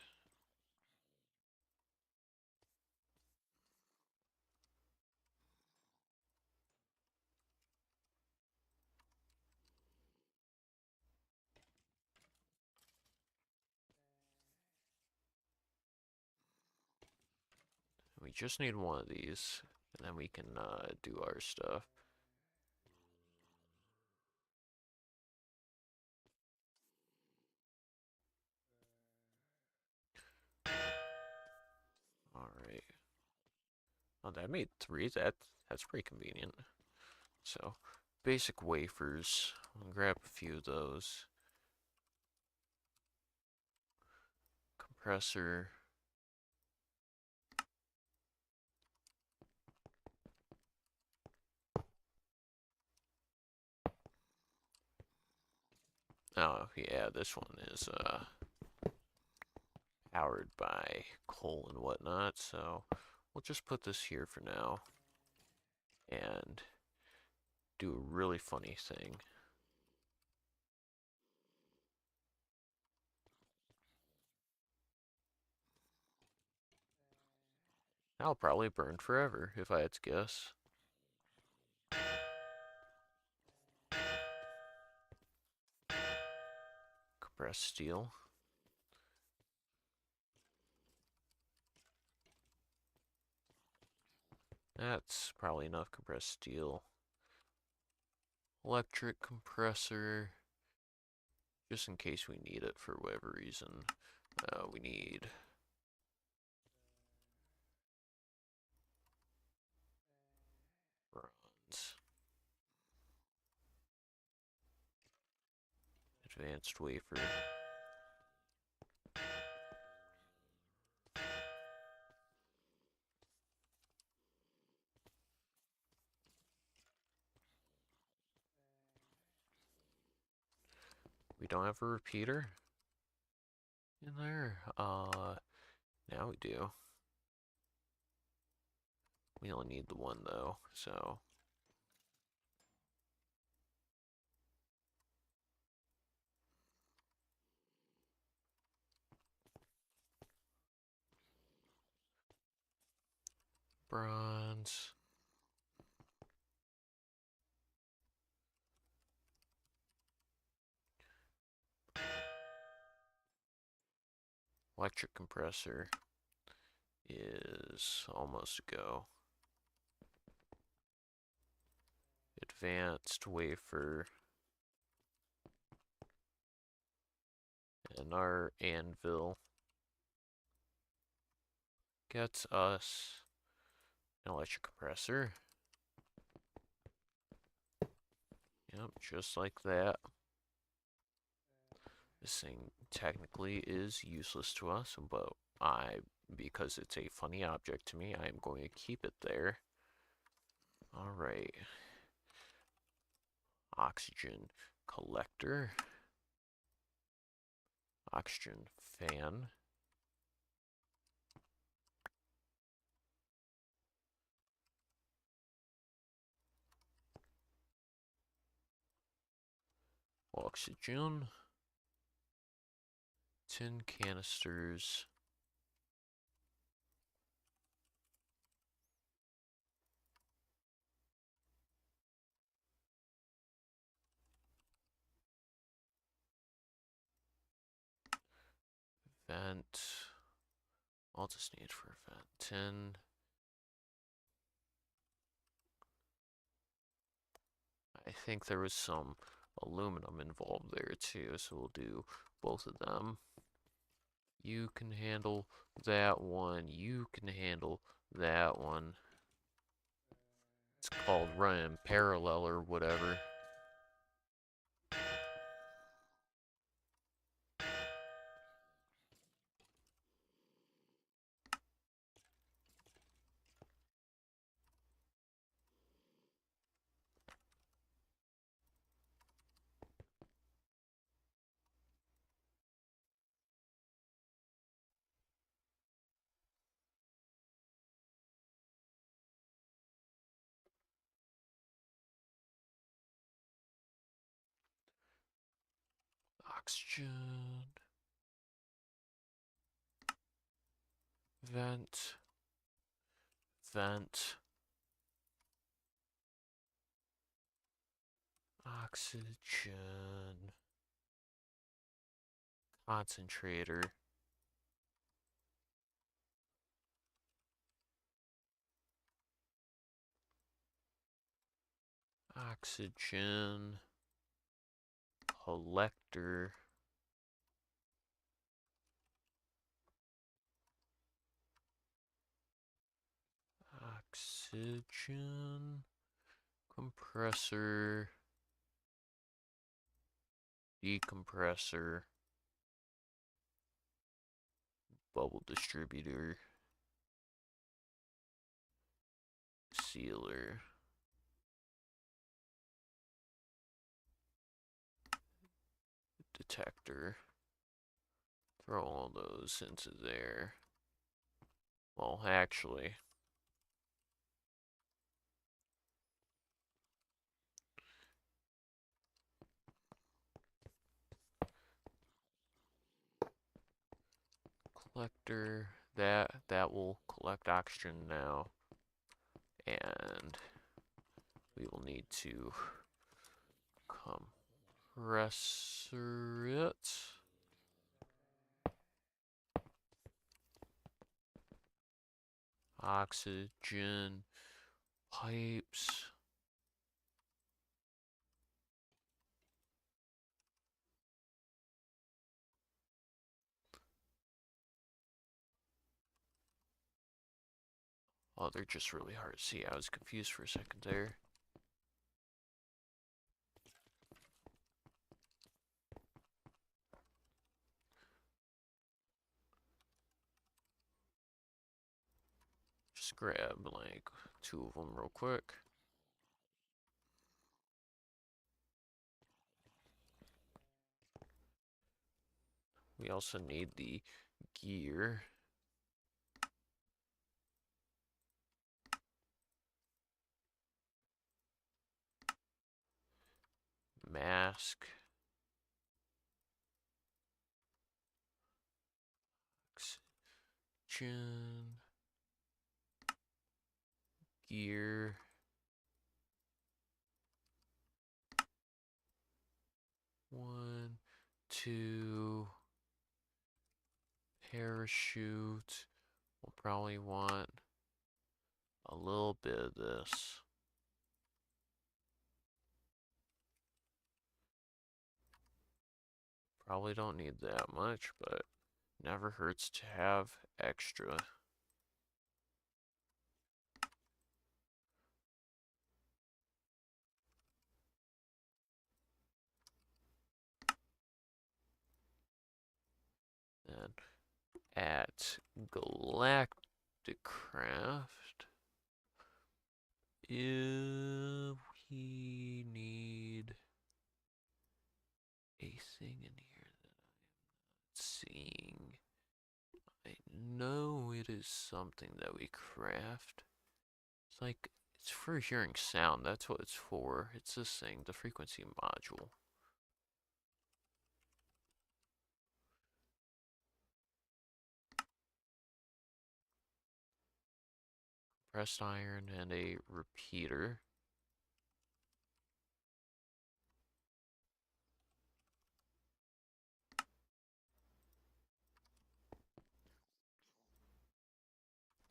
We just need one of these, and then we can do our stuff. Alright. Oh, that made three. That's pretty convenient. So, basic wafers. I'll grab a few of those. Compressor. Oh, yeah, this one is powered by coal and whatnot, so we'll just put this here for now and do a really funny thing. That'll probably burn forever, if I had to guess. Compressed steel. That's probably enough compressed steel. Electric compressor. Just in case we need it for whatever reason. We need bronze. Advanced wafer. We don't have a repeater in there? Now we do. We only need the one though, so. Bronze. Electric compressor is almost a go. advanced wafer, and our anvil gets us an electric compressor. Yep, just like that. This thing technically is useless to us, but because it's a funny object to me, I am going to keep it there. Alright. Oxygen collector. Oxygen fan. Oxygen. Tin canisters. Vent. I'll just need for a vent. Tin. I think there was some aluminum involved there too, so we'll do both of them. You can handle that one. You can handle that one. It's called running parallel or whatever. Oxygen. Vent. Vent. Oxygen. Concentrator. Oxygen. Collector. Oxygen. Compressor. Decompressor. Bubble distributor. Sealer. Detector. Throw all those into there. Well, actually, collector, that will collect oxygen now. And we will need to compressor it. Oxygen pipes. Oh, they're just really hard to see. I was confused for a second there. Just grab like 2 of them real quick. We also need the gear. Mask. Oxygen. Gear. One, two. Parachute. We'll probably want a little bit of this. Probably don't need that much, but never hurts to have extra. Then at Galactic Craft, if we need a thing in here that I'm seeing, I know it is something that we craft. It's like, it's for hearing sound. That's what it's for. It's this thing, the frequency module. Pressed iron and a repeater.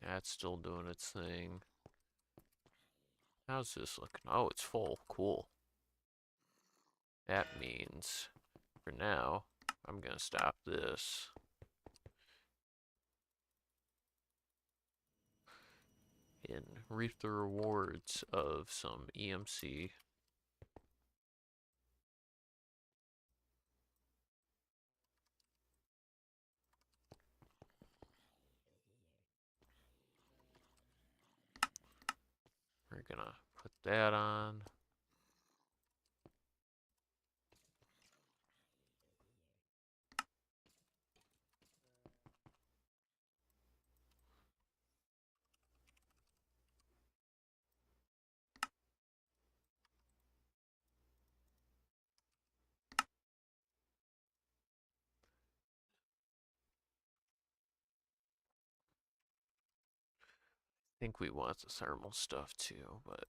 That's still doing its thing. How's this looking? Oh, it's full. Cool. That means, for now, I'm gonna stop this. And reap the rewards of some EMC. We're gonna put that on. I think we want the thermal stuff too, but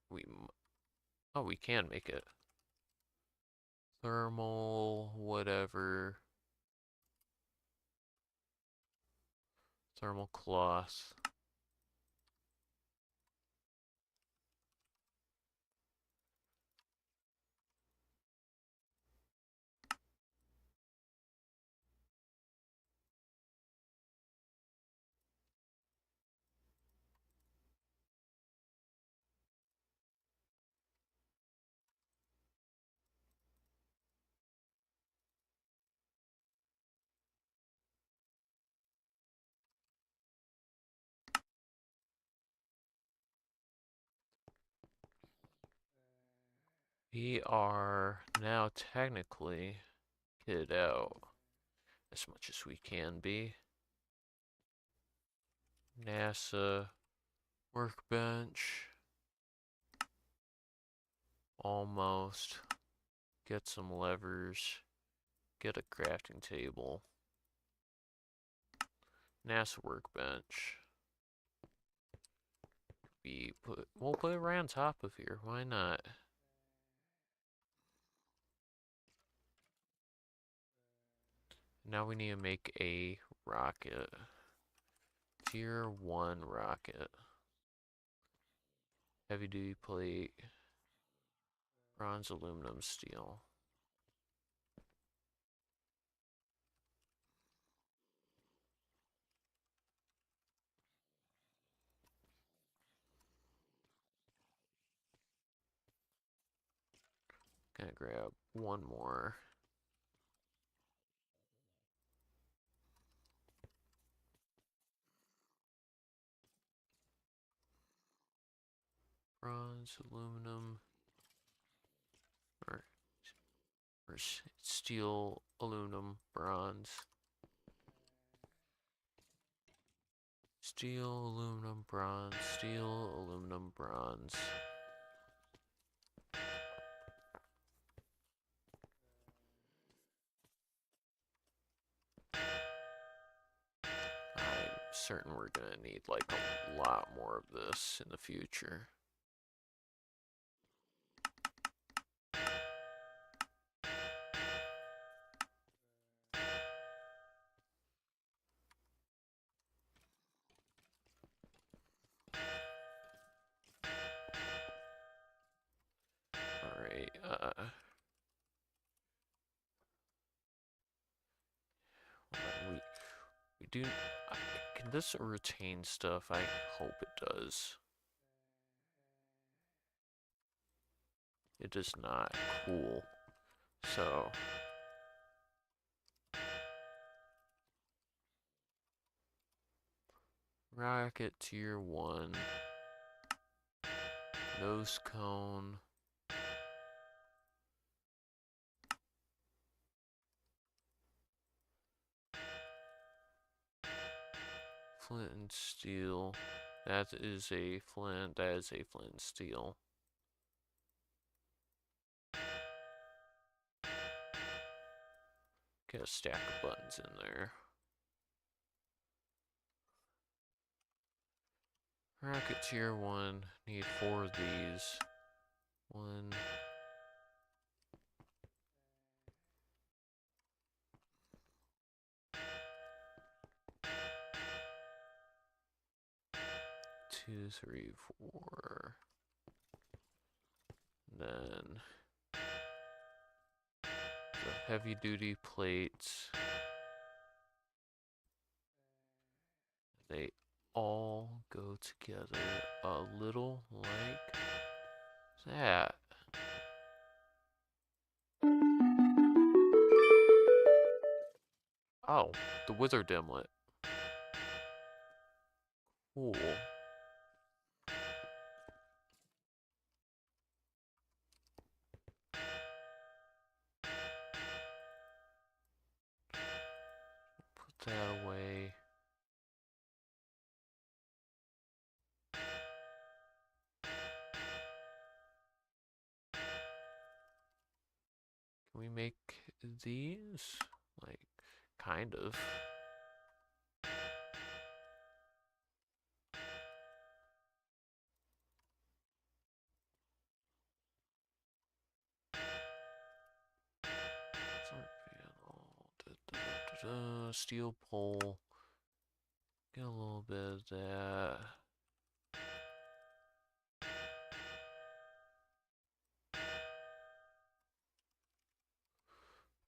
oh, we can make it. Thermal, whatever. Thermal cloth. We are now technically kitted out as much as we can be. NASA workbench. Almost. Get some levers. Get a crafting table. NASA workbench. We'll put it right on top of here. Why not? Now we need to make a rocket. Tier 1 rocket. Heavy duty plate. Bronze, aluminum, steel. Gonna grab one more. Bronze, aluminum, or, or steel, aluminum, bronze. Steel, aluminum, bronze, steel, aluminum, bronze. I'm certain we're gonna need like a lot more of this in the future. Alright, Can this retain stuff? I hope it does. It does not. Cool. So, rocket tier 1. Nose cone. Flint and steel. That is a flint. That is a flint and steel. Get a stack of buttons in there. Rocket tier 1. Need 4 of these. 1. 2, 3, 4. Then the heavy duty plates. They all go together a little like that. Oh, the wither dimlet. Cool. Put that away. Can we make these? Like, kind of. Steel pole. Get a little bit of that.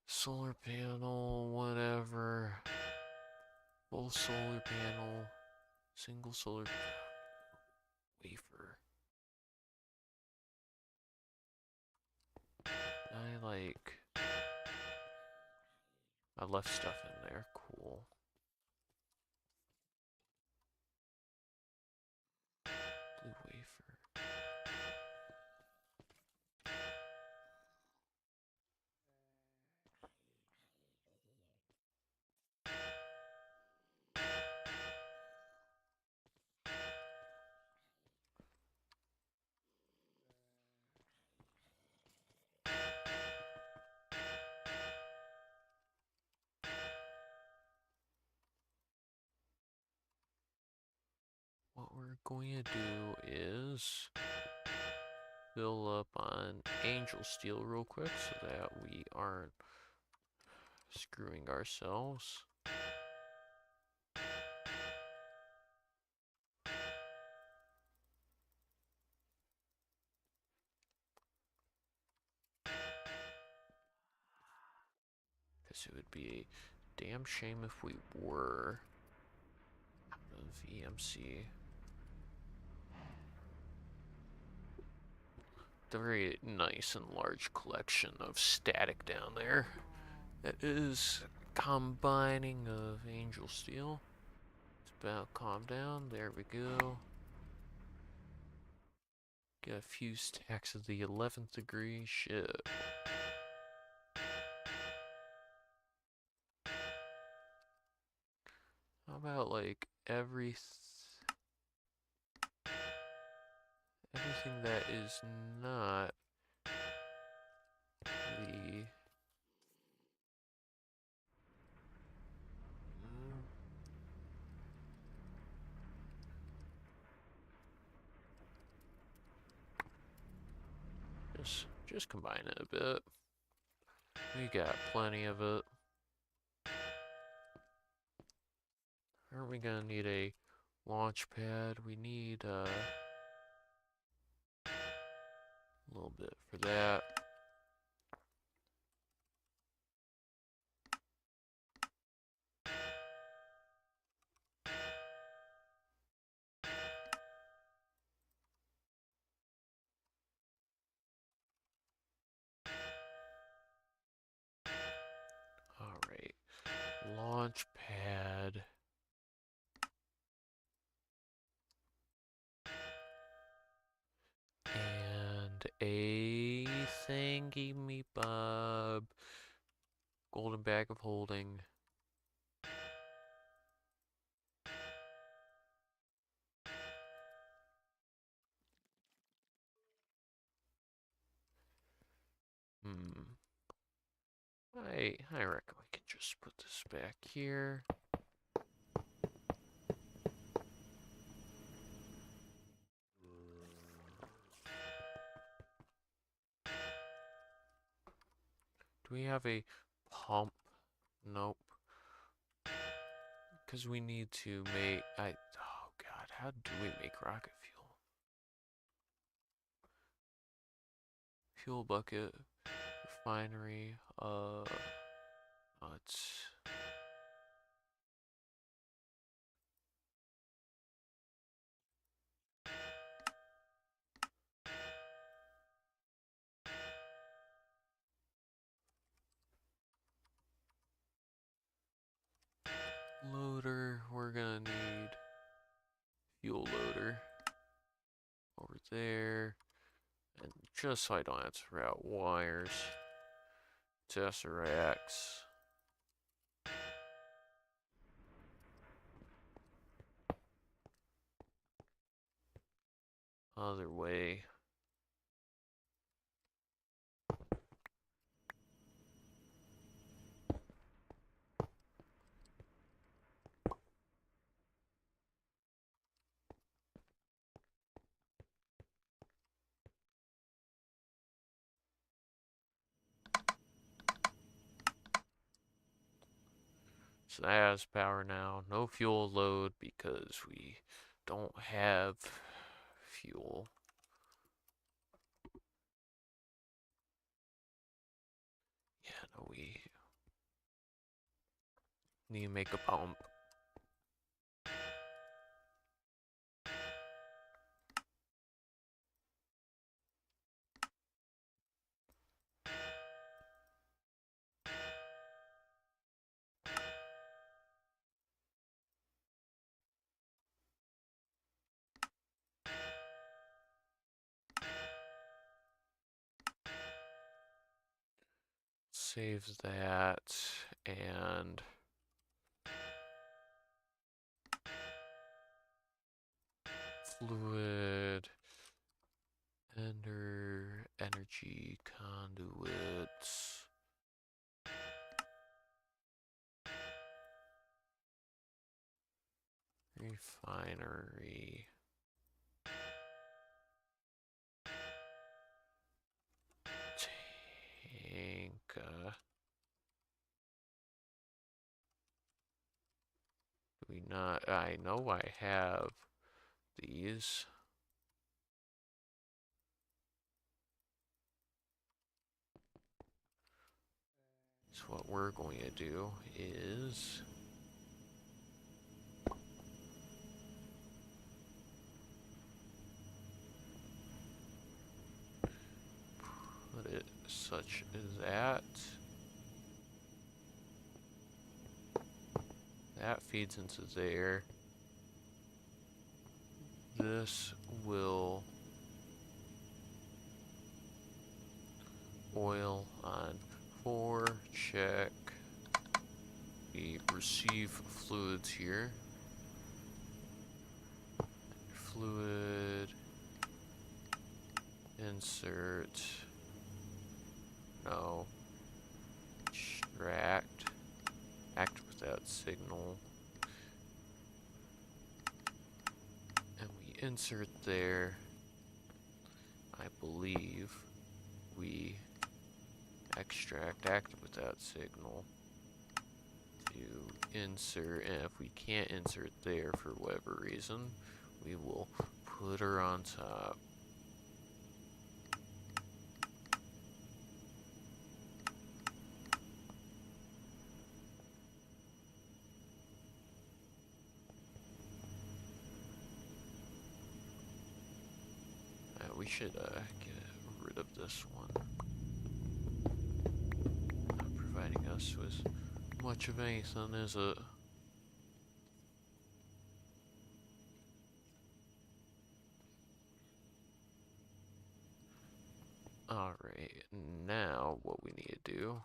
Solar panel, whatever. Full solar panel. Single solar wafer. I left stuff in there. Cool. Blue wafer. What we're going to do is fill up on angel steel real quick so that we aren't screwing ourselves. Because it would be a damn shame if we were out of EMC. The very nice and large collection of static down there. That is combining of angel steel. It's about calm down. There we go. Get a few stacks of the 11th degree. Shit. How about like everything that is not the just combine it a bit. We got plenty of it. Aren't we gonna need a launch pad? We need a little bit for that. launch pad. And a thingy me bob. Golden bag of holding. I reckon we can just put this back here. Do we have a pump? Nope. Because we need to make... Oh god, how do we make rocket fuel? Fuel bucket, refinery, it's... Loader, we're gonna need fuel loader over there. And just so I don't have to route wires, tesseracts. Other way. So that has power now. No fuel load because we don't have fuel. Yeah, no, we need to make a pump. Save that and fluid, enter energy conduits. Refinery. Tank. Do we not? I know I have these. So what we're going to do is put it such as that. That feeds into there. This will oil on 4, check. We receive fluids here. Fluid, insert, no, extract, act without signal. And we insert there. I believe we extract act without signal to insert, and if we can't insert there for whatever reason, we will put her on top. We should get rid of this one. Not providing us with much of anything, is it? Alright, now what we need to do,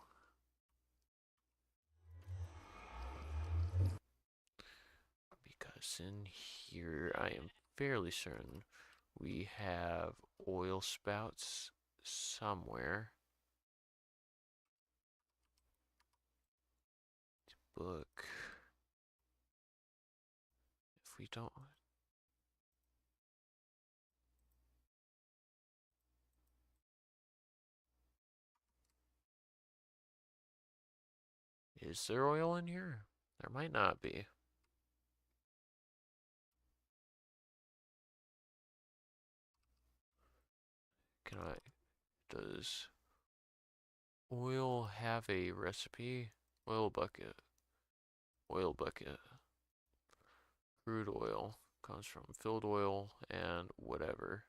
because in here I am fairly certain we have oil spouts somewhere. Book. If we don't. Is there oil in here? There might not be. Can I. Does oil have a recipe? Oil bucket. Oil bucket. Crude oil comes from filled oil and whatever.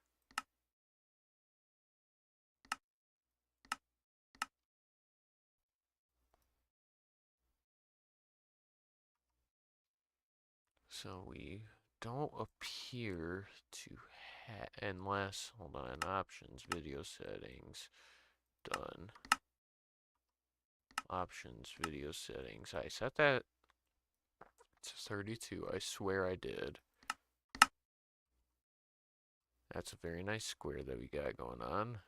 So we don't appear to have, unless, hold on, options, video settings, done. Options, video settings. I set that to 32. I swear I did. That's a very nice square that we got going on.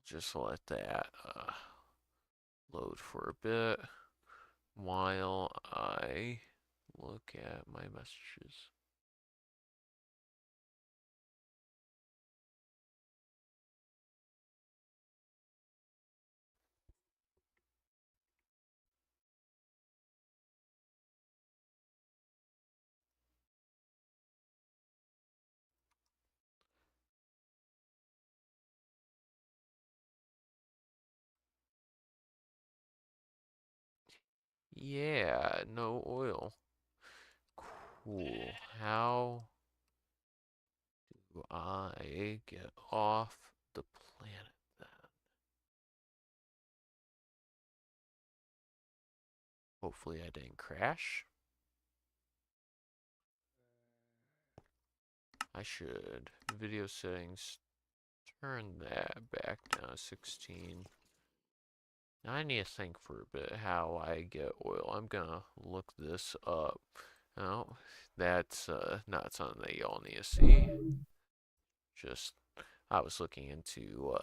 Just let that load for a bit while I look at my messages. Yeah, no oil. Cool. How do I get off the planet then? Hopefully I didn't crash. I should. Video settings. Turn that back down to 16. Now I need to think for a bit how I get oil. I'm gonna look this up. Oh, that's not something that y'all need to see. Just, I was looking into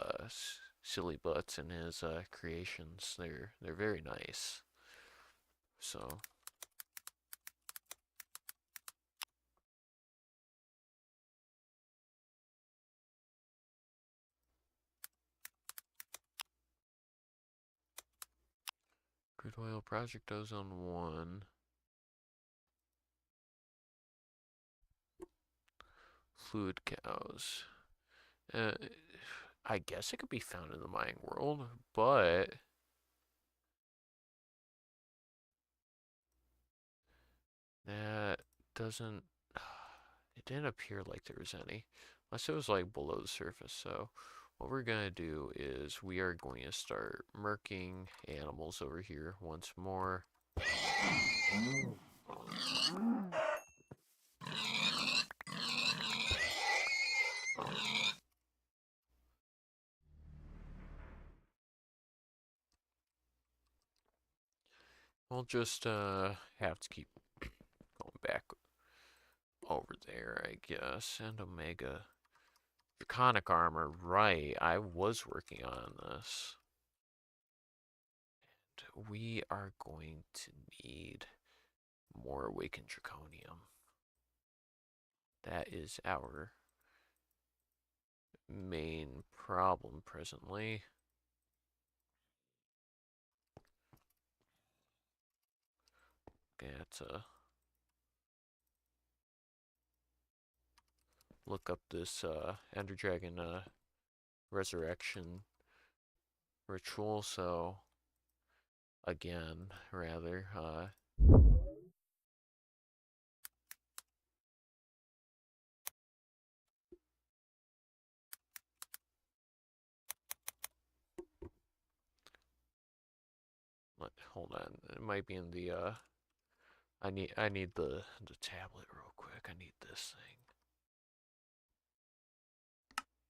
Silly Butts and his creations. They're very nice. So, crude oil project Ozone 1. Fluid cows. Uh, I guess it could be found in the mining world, but that doesn't. It didn't appear like there was any, unless it was like below the surface. So, what we're gonna do is we are going to start murking animals over here once more. We'll just have to keep going back over there, I guess. And Omega. Draconic armor, right. I was working on this. And we are going to need more awakened draconium. That is our main problem presently. Got to look up this Ender Dragon resurrection ritual. So again, rather, hold on. It might be in the I need the tablet real quick. I need this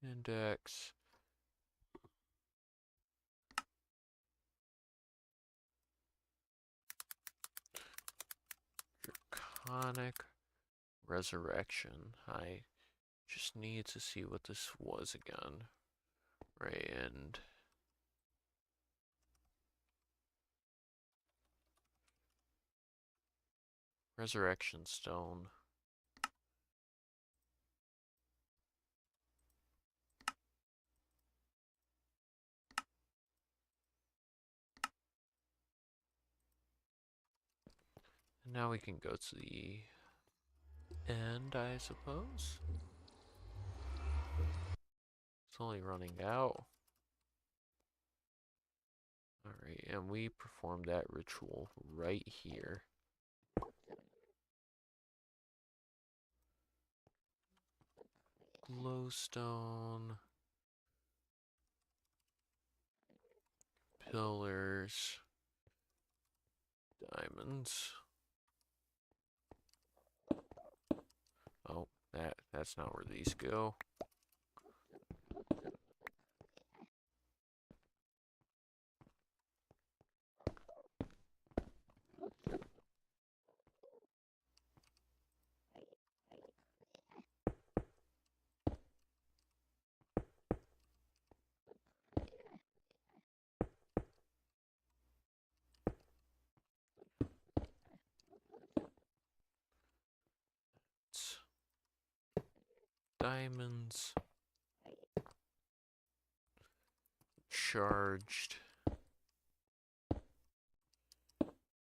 thing. Index. Draconic Resurrection. I just need to see what this was again. Right, and Resurrection Stone. And now we can go to the end, I suppose. It's only running out. Alright, and we perform that ritual right here. Glowstone. Pillars. Diamonds. Oh, that's not where these go. It's diamonds. Charged.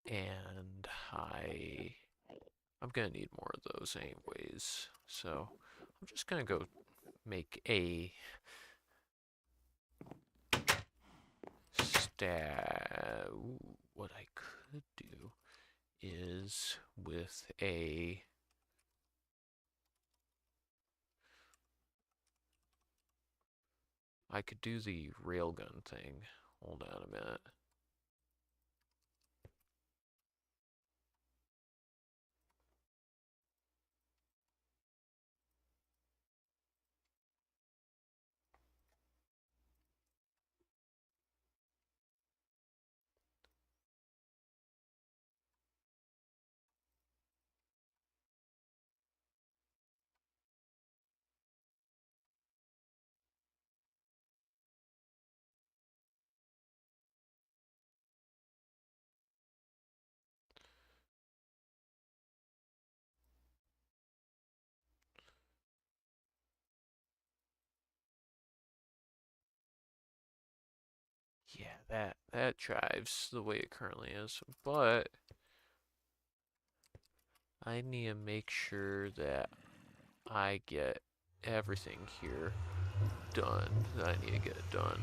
And I'm gonna need more of those anyways. So I'm just gonna go make a what I could do is with a I could do the railgun thing. Hold on a minute. Yeah, that drives the way it currently is, but I need to make sure that I get everything here done that I need to get done.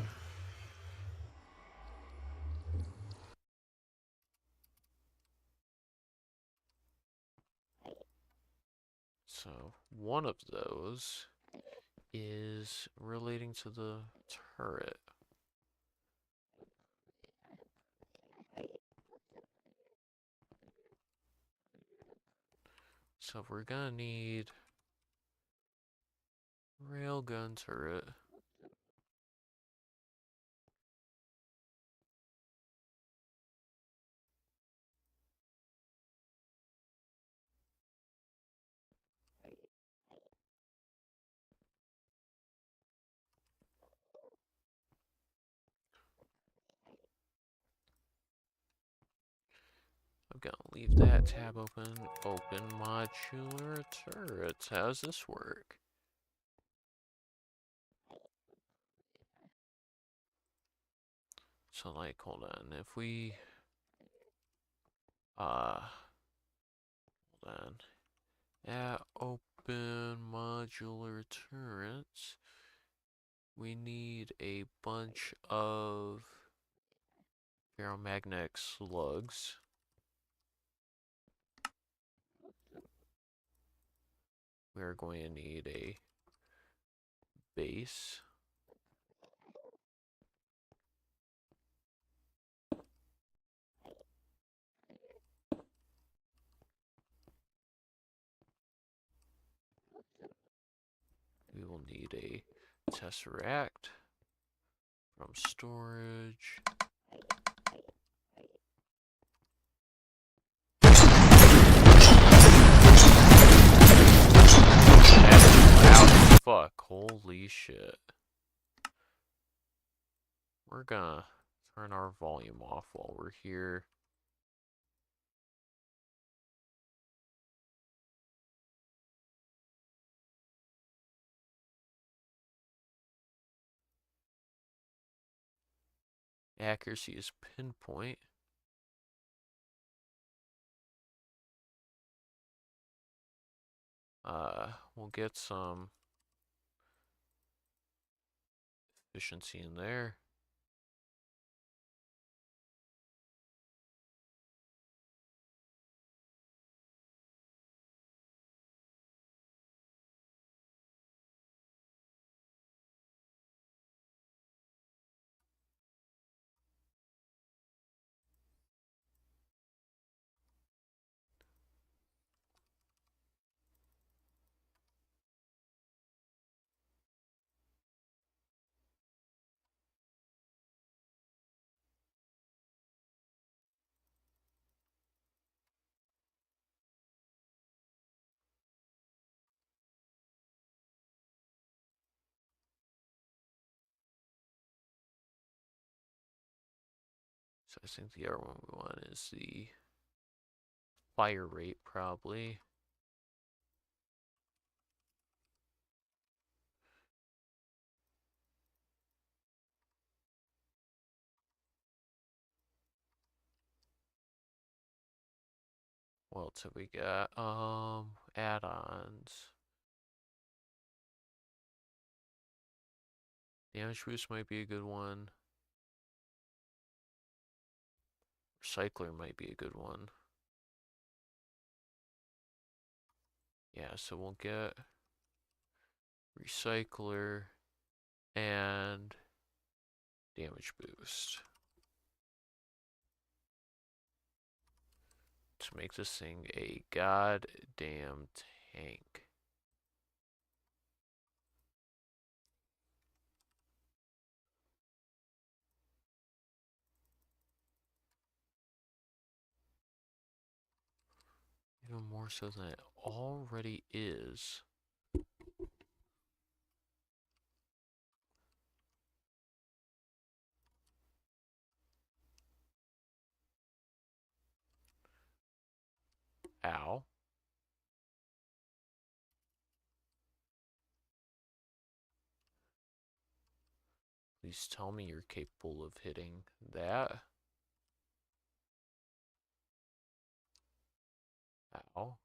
So one of those is relating to the turret. So we're gonna need railgun turret. I'm gonna leave that tab open. Open modular turrets. How does this work? So like, hold on. If we, hold on. At open modular turrets, we need a bunch of ferromagnetic slugs. We're going to need a base. need a tesseract from storage. That's loud as fuck. Holy shit. We're gonna turn our volume off while we're here. Accuracy is pinpoint. We'll get some efficiency in there. So I think the other one we want is the fire rate, probably. What else have we got? Add-ons. Damage boost might be a good one. Recycler might be a good one. Yeah, so we'll get recycler and damage boost to make this thing a goddamn tank. Even more so than it already is. Ow. Please tell me you're capable of hitting that. Ow.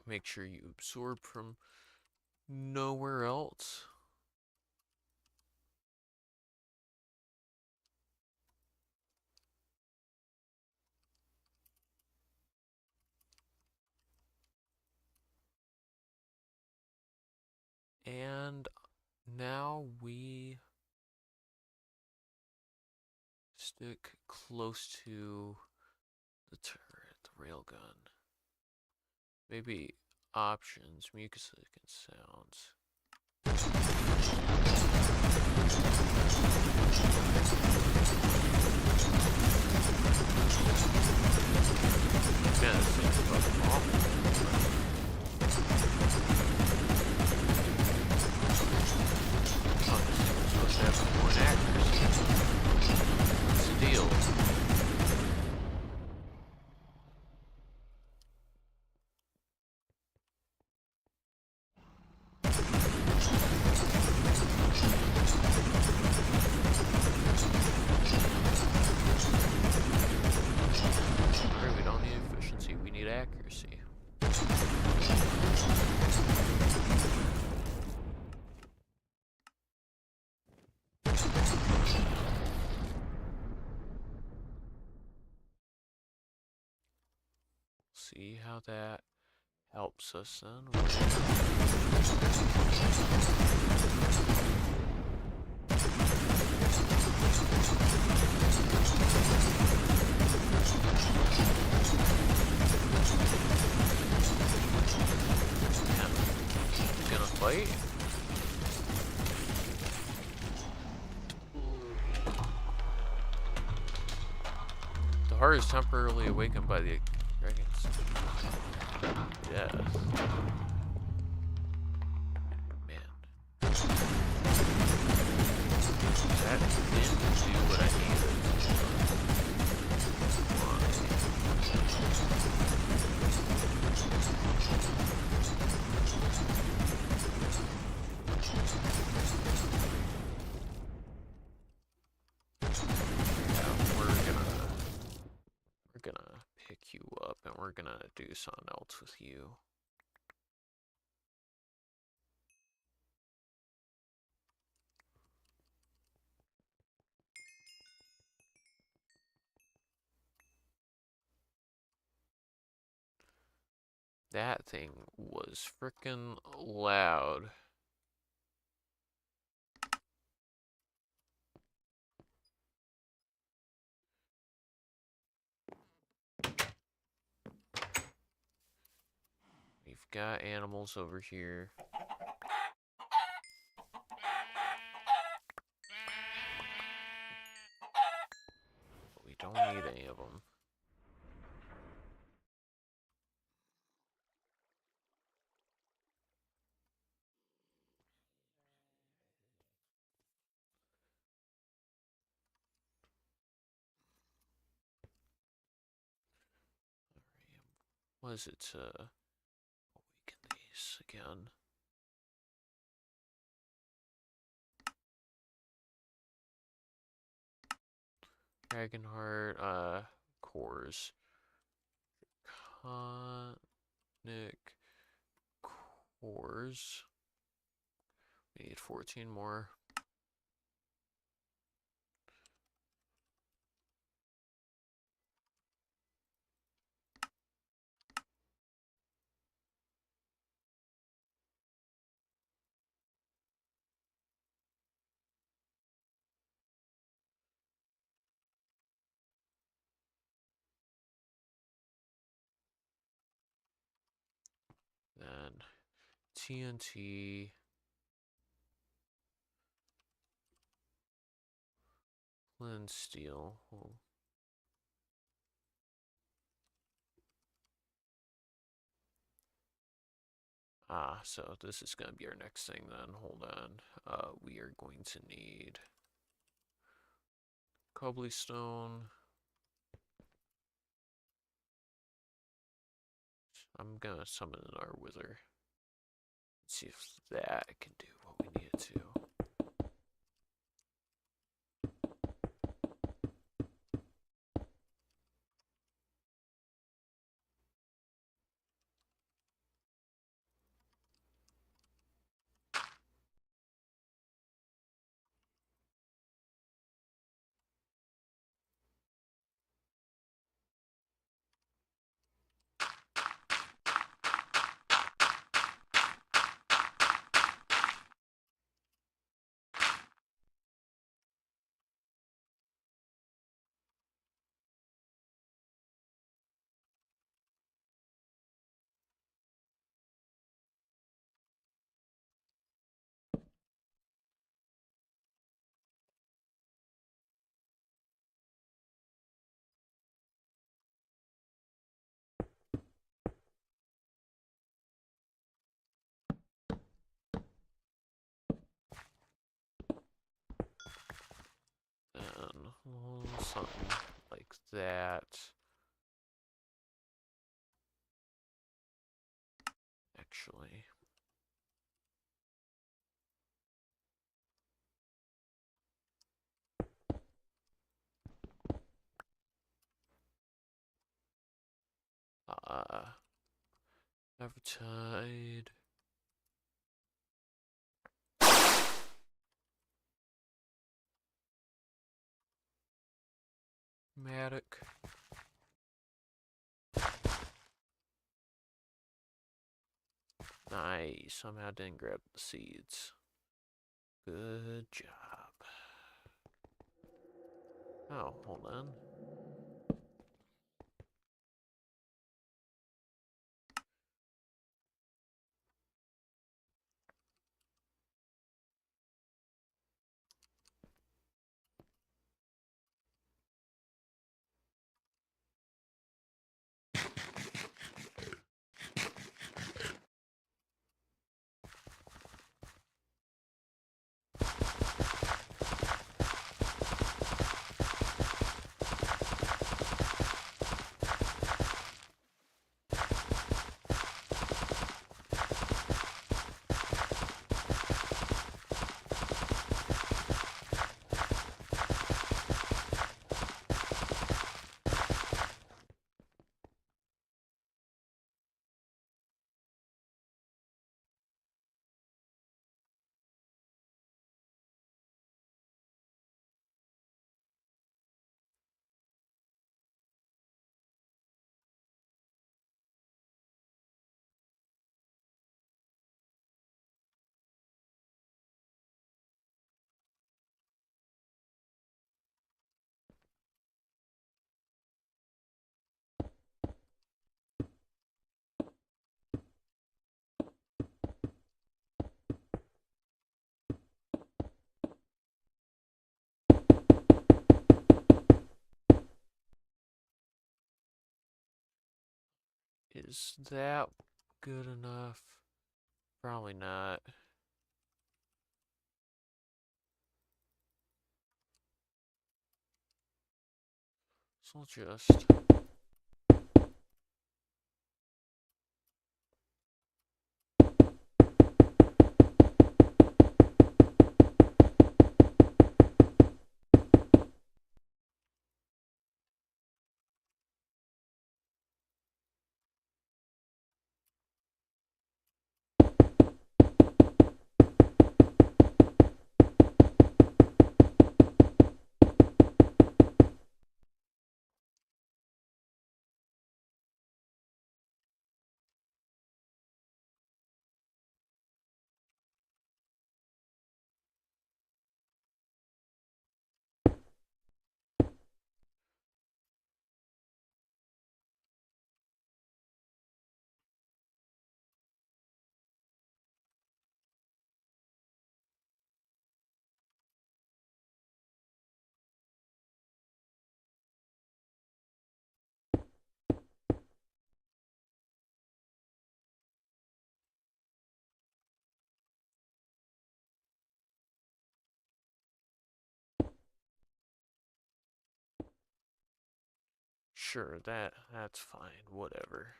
Make sure you absorb from nowhere else. And now we stick close to the turret, the railgun. Maybe options, music and sounds. Man, this thing's fucking awful. Oh, this thing's supposed to have more accuracy. What's the deal? Alright, we don't need efficiency, we need accuracy. See how that helps us then. Man, gonna fight? The heart is temporarily awakened by the dragons. Yes. Man. That didn't do what I needed. Yeah, we're gonna pick you up and we're gonna do something else with you. That thing was frickin' loud. We've got animals over here. But we don't need any of them. Was it to awaken these again? Dragonheart, cores. Conic cores. We need 14 more. Then TNT. Flint steel. Oh. So this is gonna be our next thing then. Hold on. We are going to need cobblestone. I'm gonna summon our wither. See if that can do what we need it to. And something like that. Actually. Evertide. Matic. I somehow didn't grab the seeds. Good job. Oh, hold on. Is that good enough? Probably not. So I'll just... Sure, that's fine. Whatever.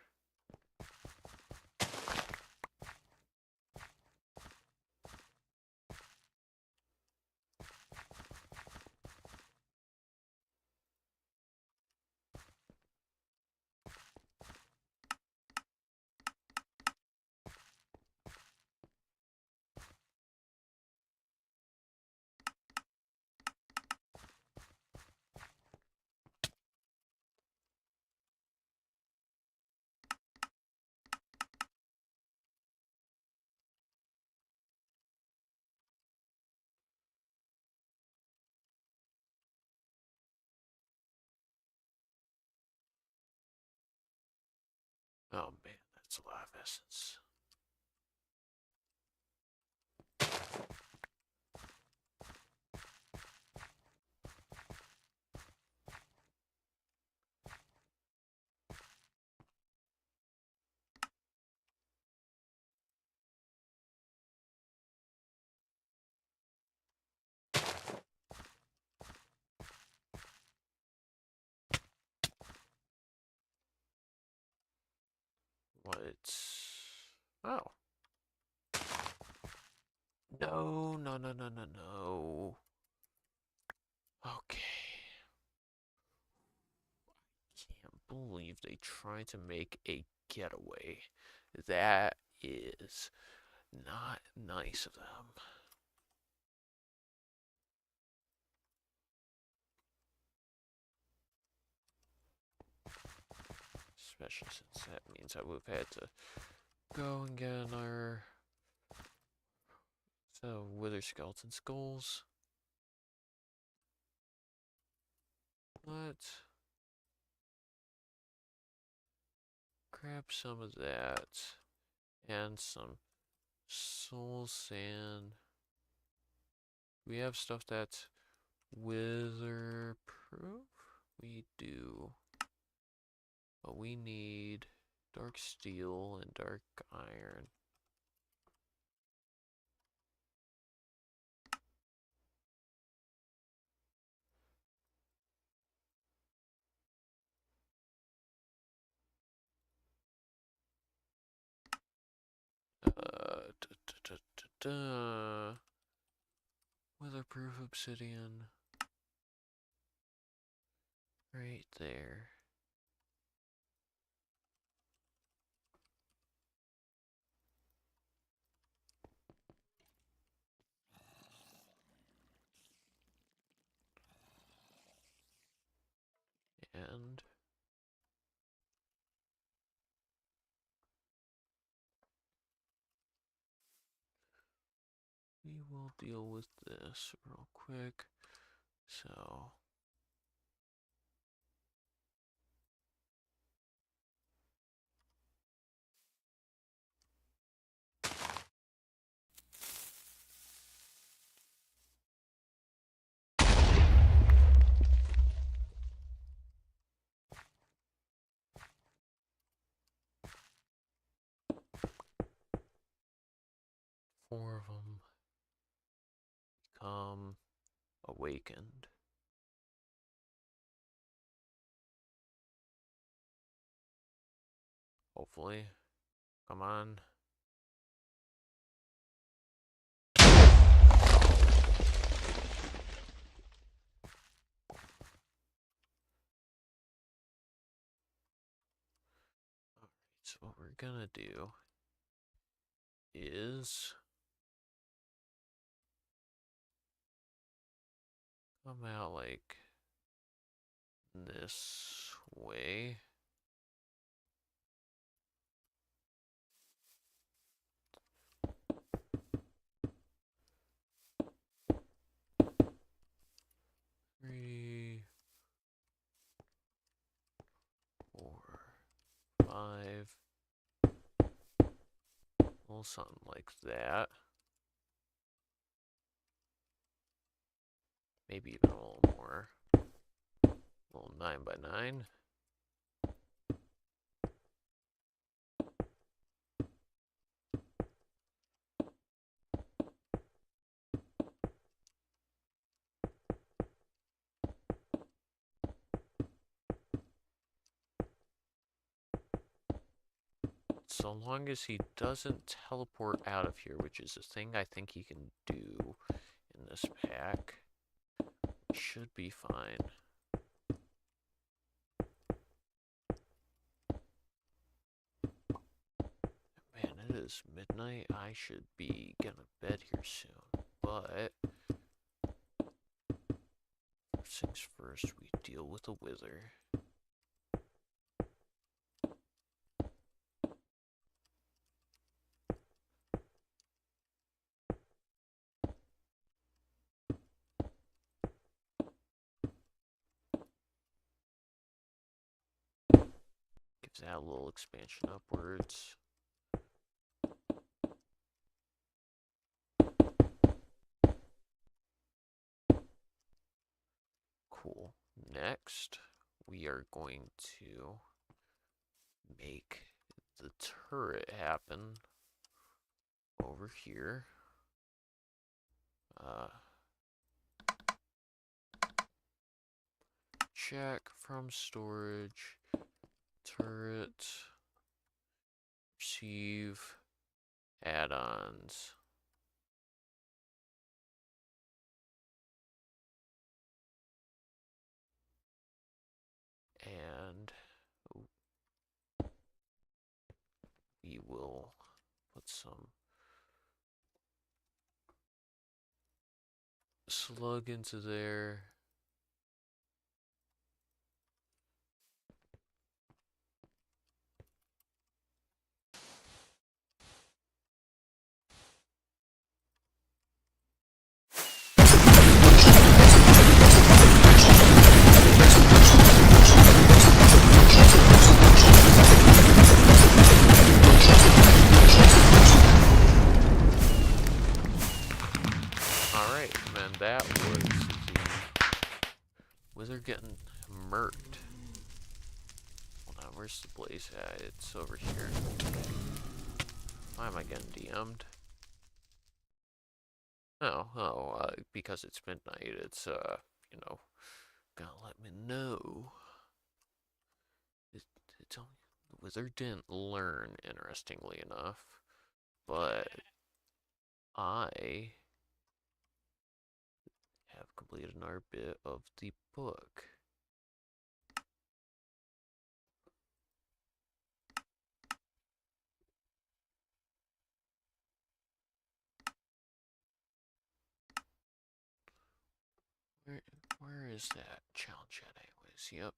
Oh man, that's a lot of essence. What? Oh. No, no, no, no, no, no. Okay. Can't believe they tried to make a getaway. That is not nice of them. Especially since that means I would have had to go and get our wither skeleton skulls. Let's grab some of that and some soul sand. We have stuff that's wither proof? We do. But we need dark steel and dark iron. Weatherproof obsidian. Right there. And we will deal with this real quick. So 4 of them become awakened. Hopefully. Come on. Alright, so what we're gonna do is come out like this way. Three, 4, 5. A little something like that. Maybe even a little more. A little 9 by 9. So long as he doesn't teleport out of here, which is a thing I think he can do in this pack, should be fine. Man, it is midnight. I should be getting to bed here soon. But first things first, we deal with the wither. Gives that a little expansion upwards. Cool. Next, we are going to make the turret happen over here. Check from storage, turret, receive, add-ons. And we will put some slug into there. where's the blaze at? It's over here. Why am I getting DM'd? Because it's midnight, it's, you know, gotta let me know. It's only, the wizard didn't learn, interestingly enough, but I have completed another bit of the book. Where, where is that challenge chat anyways? Yep.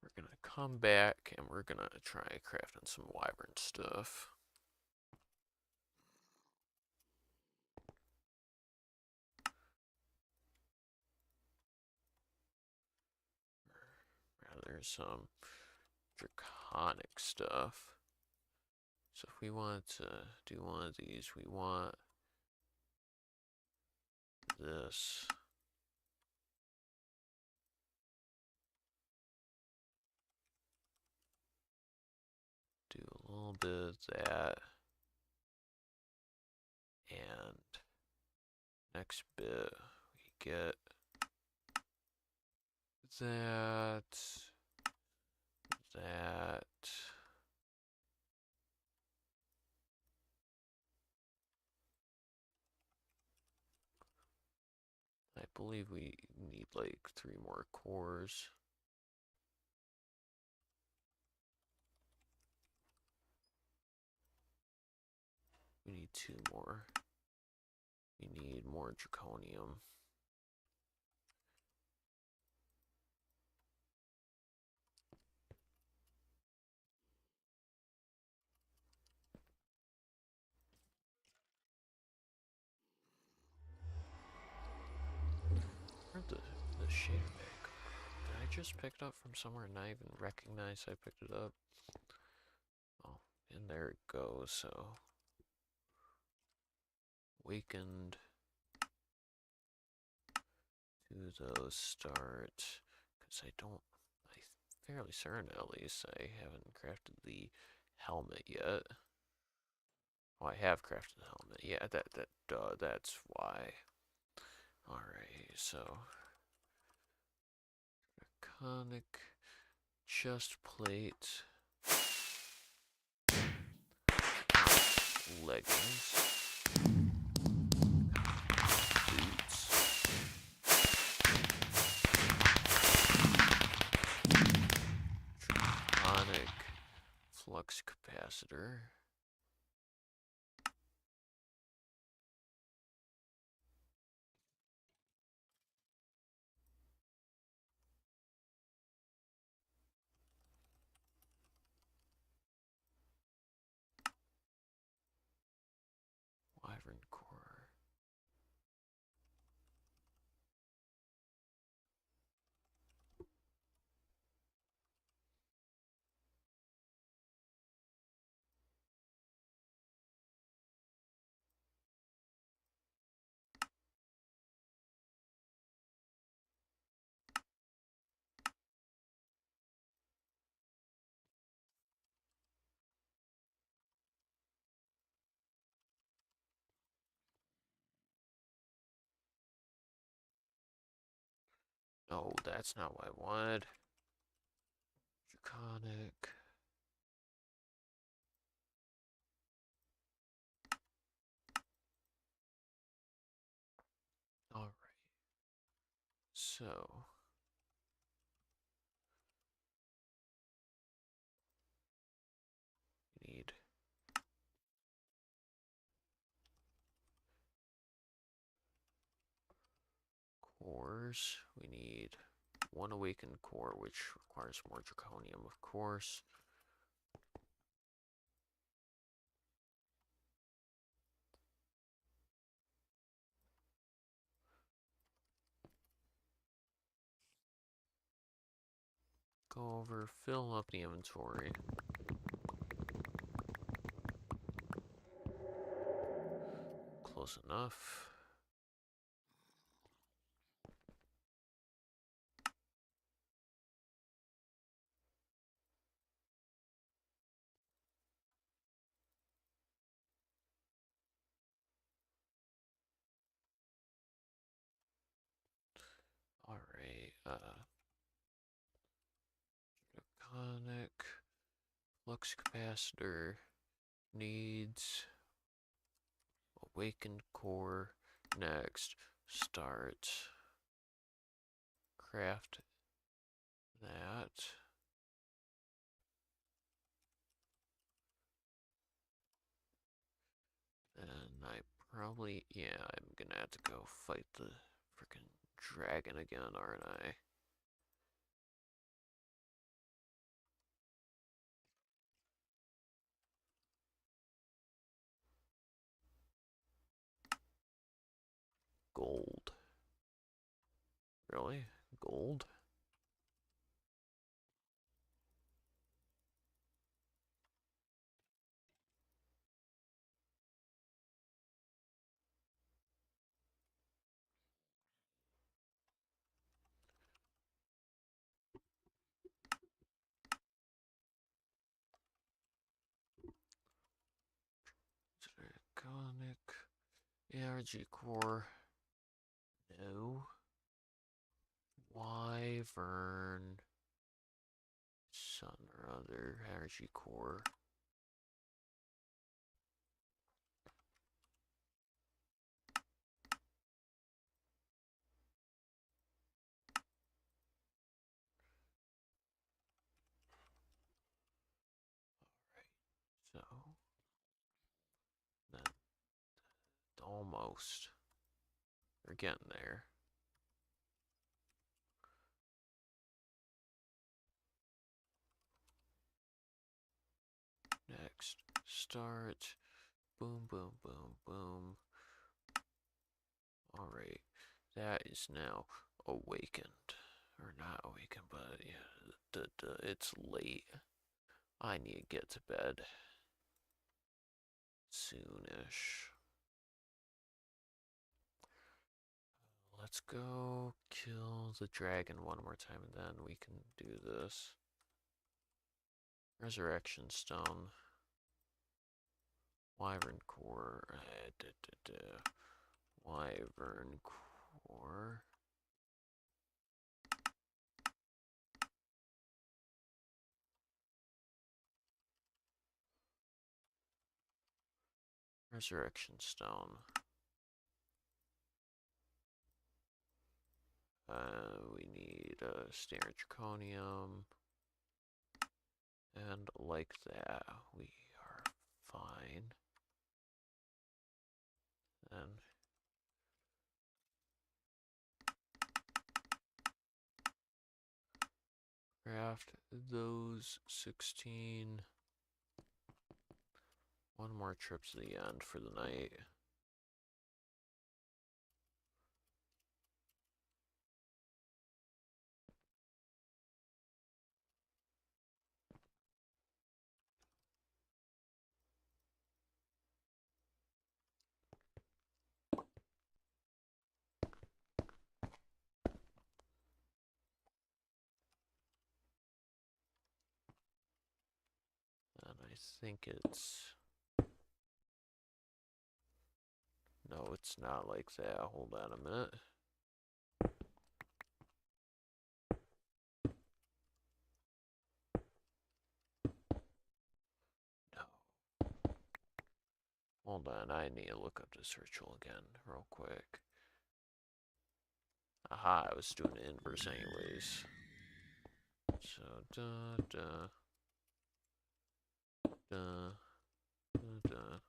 We're gonna come back and we're gonna try crafting some wyvern stuff. Rather, some draconic stuff. So if we want to do one of these, we want this. Do a little bit of that. And next bit, we get that, that. I believe we need like 3 more cores. We need 2 more. We need more draconium. Where'd the shade bag? Did I just pick it up from somewhere and not even recognize I picked it up? Oh, and there it goes, so. Awakened. Do those start? Because I'm fairly certain at least I haven't crafted the helmet yet. Oh, I have crafted the helmet. Yeah, that's why. Alright, so iconic chest plate, leggings, boots, draconic flux capacitor, wyvern core. Oh, that's not what I wanted. Draconic. Alright. So. Need cores. We need 1 awakened core, which requires more draconium, of course. go over, fill up the inventory. Close enough. Alright, conic flux capacitor needs awakened core. Next, start. Craft that. And I probably, yeah, I'm gonna have to go fight the freaking dragon again, aren't I? Gold. Really? Gold? Draconic ARG core. No. Wyvern. Sun or other ARG core. So, then almost. We're getting there. Next, start. Boom, boom, boom, boom. Alright, that is now awakened. Or not awakened, but yeah, it's late. I need to get to bed soonish. Let's go kill the dragon one more time and then we can do this. Resurrection stone. Wyvern core. Wyvern core. Resurrection stone. We need standard draconium. And like that, we are fine. And craft those 16. One more trip to the end for the night. And I think it's... No, it's not like that. Hold on a minute. No. Hold on, I need to look up this ritual again real quick. Aha, I was doing the inverse anyways. So, da, da, da, da, da.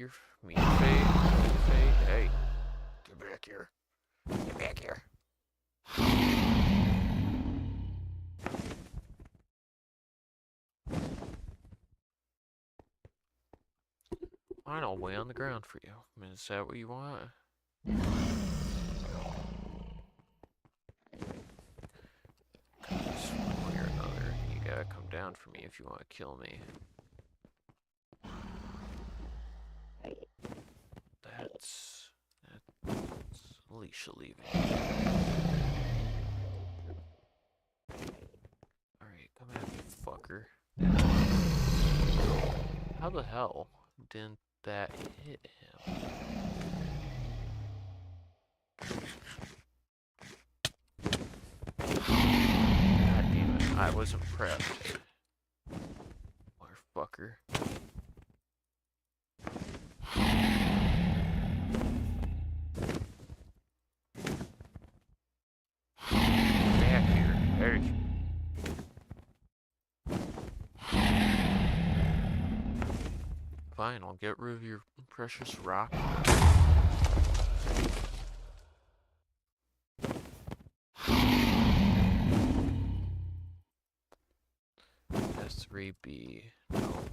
here. Me and Faye. Me and Faye. Hey, get back here. Get back here. Fine, I'll lay on the ground for you. I mean, is that what you want? One way or another, you gotta come down for me if you want to kill me. That's Alicia leaving. Alright, come at me, fucker. How the hell didn't that hit him? God damn it, I wasn't prepped. Motherfucker. Back here. Hey. Fine, I'll get rid of your precious rock. S3B. No.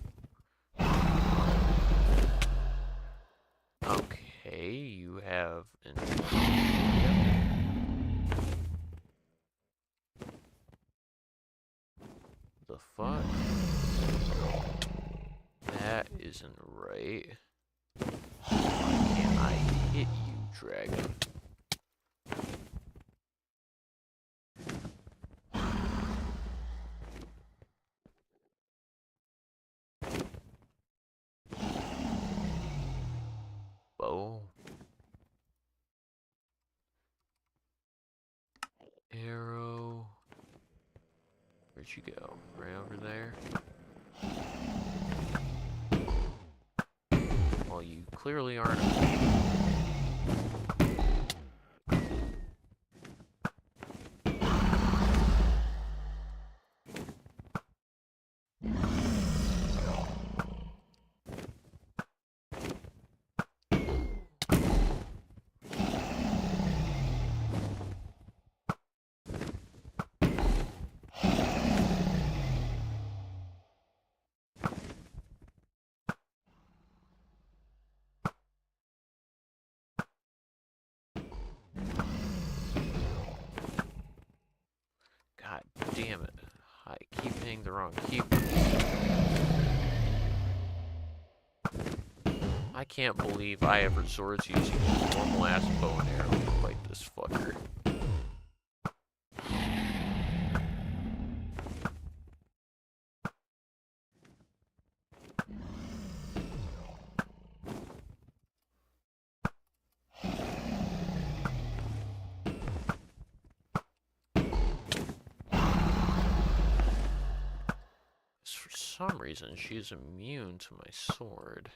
Okay, you have an... The fuck? That isn't right. Why can't I hit you, dragon? Bow. Arrow. Where'd you go? Right over there? Well, you clearly aren't. God damn it. I keep hitting the wrong key. I can't believe I have resorts using a normal ass bow and arrow to fight this fucker. For some reason, she's immune to my sword.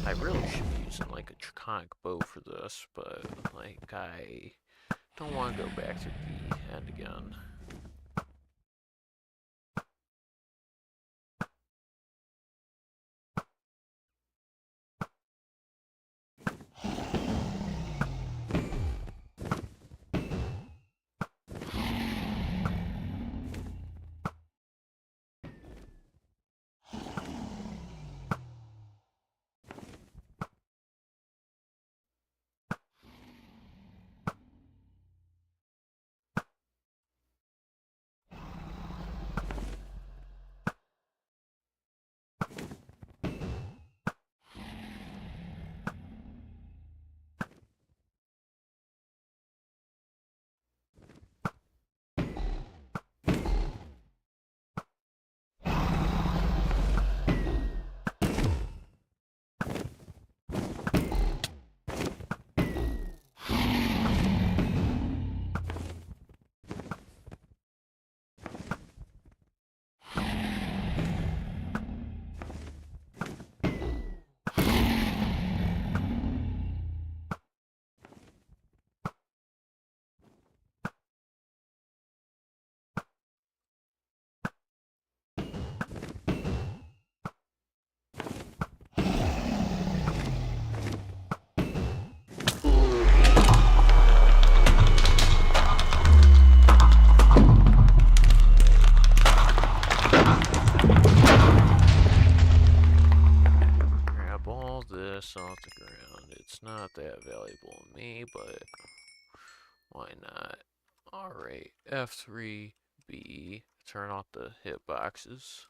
I really should be using like a draconic bow for this, but like I don't want to go back to the end again. Why not? Alright, F3B. Turn off the hitboxes.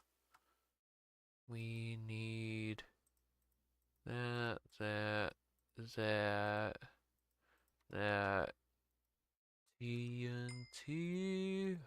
We need that, that, TNT.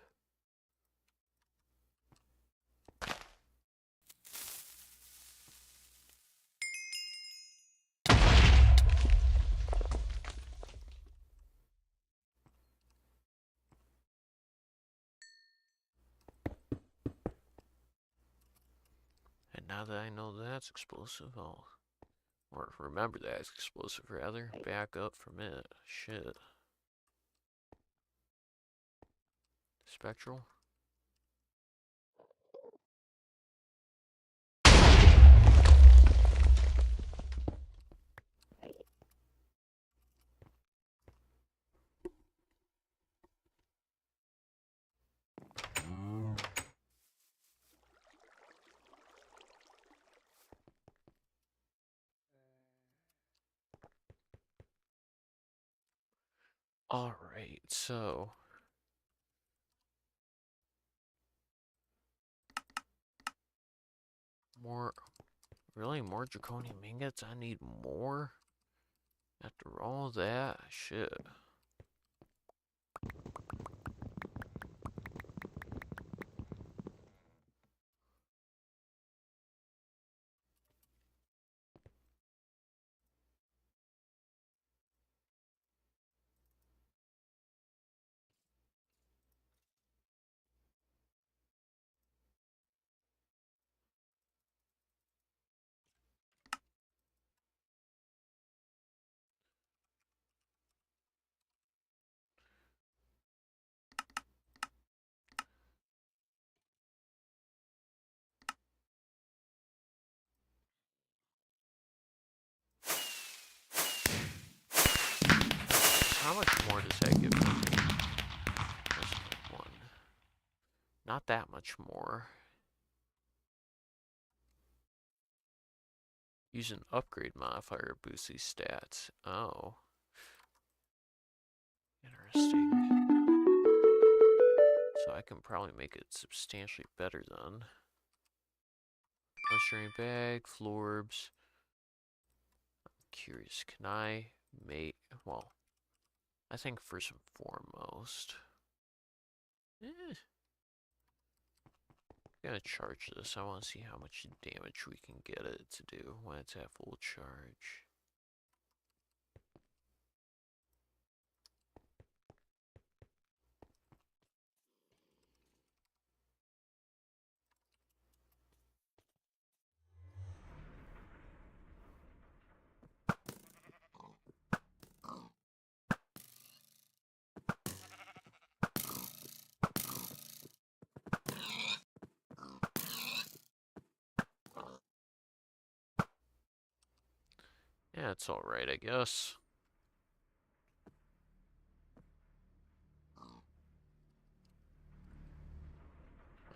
And now that I know that's explosive, or remember that it's explosive rather, back up from it. Shit. Spectral? Alright, so more, really more draconium ingots? I need more? After all that? Shit. How much more does that give me? That's one. Not that much more. Use an upgrade modifier to boost these stats. Oh. Interesting. So I can probably make it substantially better then. Mushroom bag, florbs. I'm curious, can I make, well, I think first and foremost, I'm gonna charge this. I want to see how much damage we can get it to do when it's at full charge. Yeah, it's alright, I guess.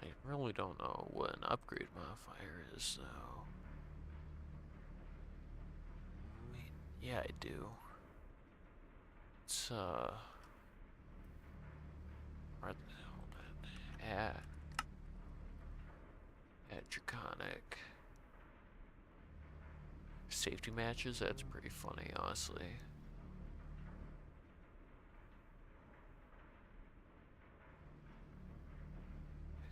I really don't know what an upgrade modifier is, though. Wait, yeah, I do. It's, hold on. At Draconic. Safety matches? That's pretty funny, honestly.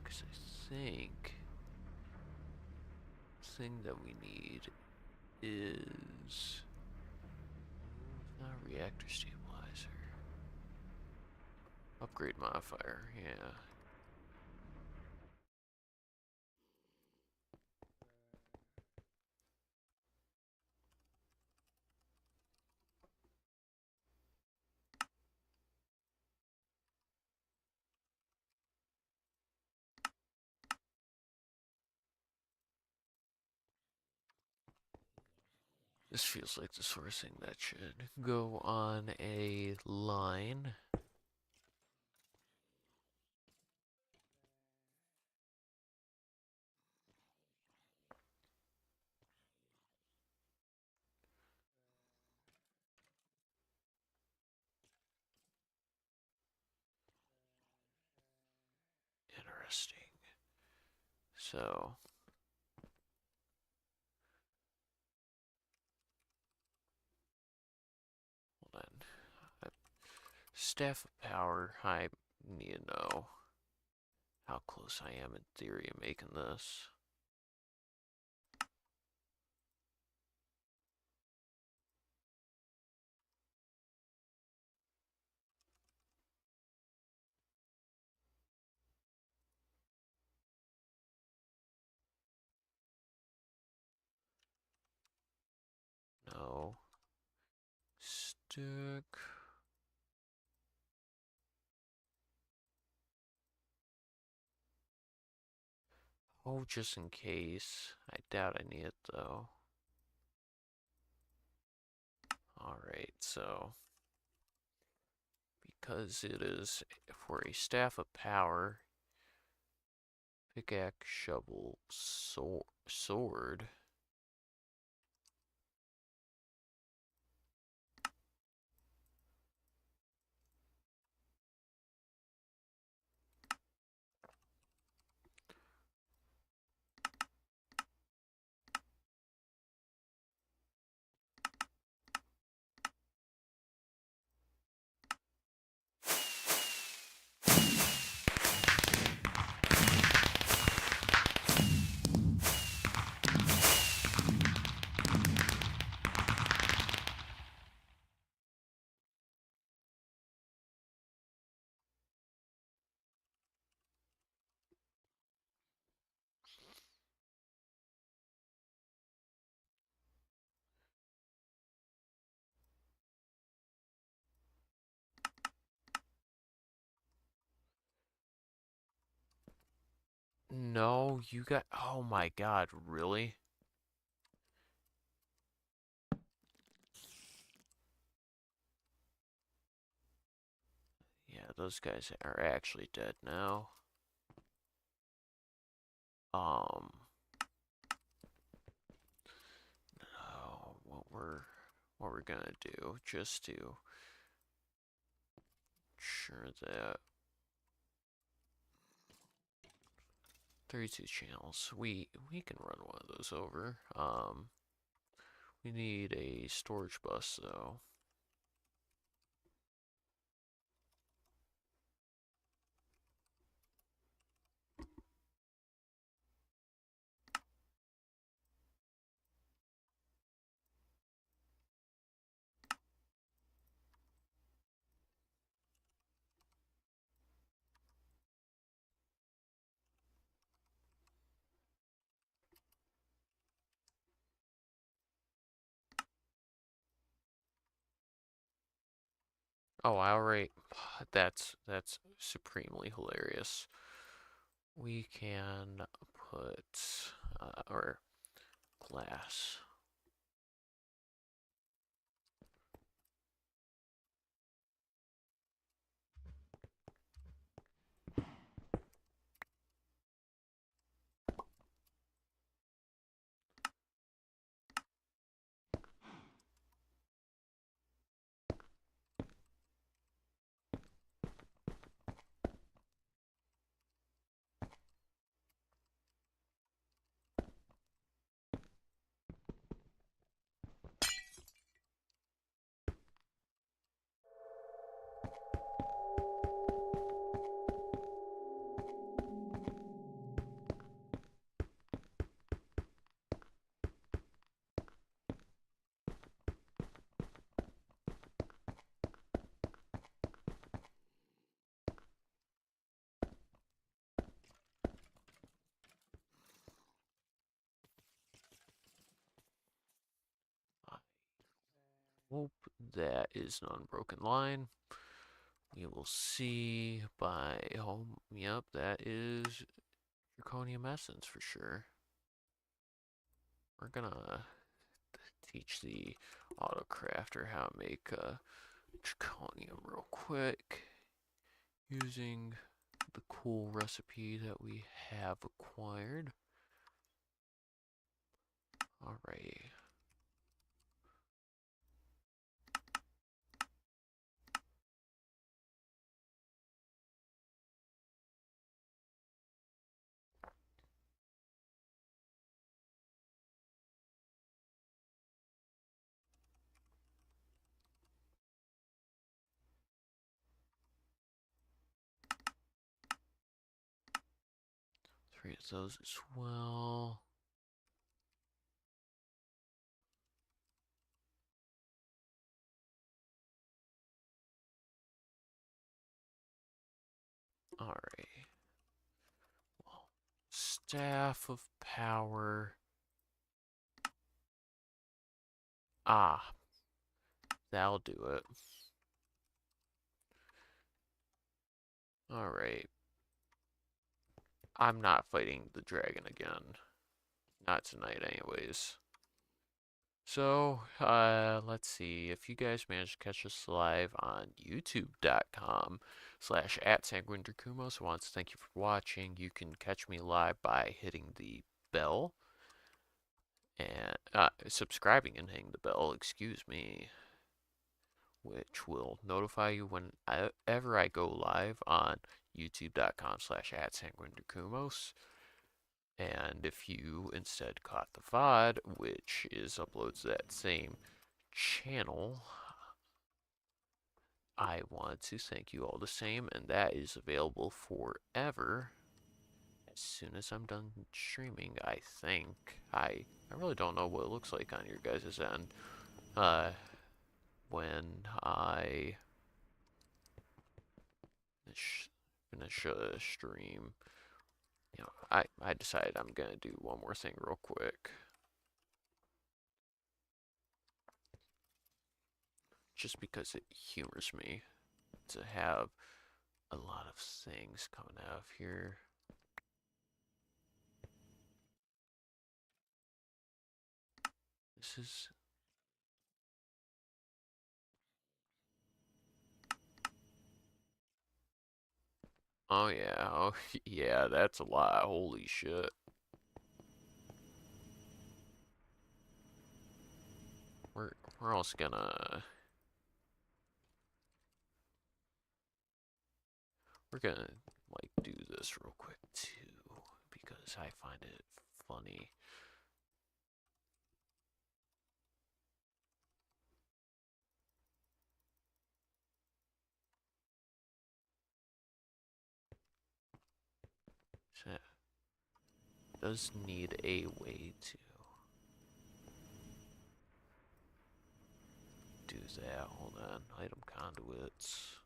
Because I think the thing that we need is not a reactor stabilizer. Upgrade modifier, yeah. This feels like the sort of thing that should go on a line. Interesting. So, hold on. Staff of power. I need to know how close I am in theory of making this. No. Stick. Oh, just in case. I doubt I need it though. Alright, so because it is for a staff of power, pickaxe, shovel, sword. No, you got. Oh my god, really? Yeah, those guys are actually dead now. Um, what we're gonna do just to ensure that 32 channels. We can run one of those over. We need a storage bus though. Oh, I already. That's supremely hilarious. We can put or glass. I hope that is an unbroken line. We will see by, oh, yep, that is Draconium Essence for sure. We're gonna teach the auto crafter how to make Draconium real quick using the cool recipe that we have acquired. Alright. Create those as well. Alright. Well, Staff of Power. Ah, that'll do it. Alright. I'm not fighting the dragon again. Not tonight, anyways. So, let's see. If you guys managed to catch us live on youtube.com/@sanguindrakumos, I want to thank you for watching. You can catch me live by hitting the bell and subscribing and hitting the bell, excuse me, which will notify you whenever I go live on youtube.com/@sanguindrakumos. And if you instead caught the VOD, which is uploads to that same channel, I want to thank you all the same, and that is available forever as soon as I'm done streaming, I think. I really don't know what it looks like on your guys' end when I finish a stream. You know, I decided I'm gonna do one more thing real quick. Just because it humors me to have a lot of things coming out of here. This is... Oh yeah, oh yeah, that's a lot. Holy shit. We're also gonna... We're gonna, like, do this real quick, too, because I find it funny. So, does need a way to do that. Hold on. Item conduits.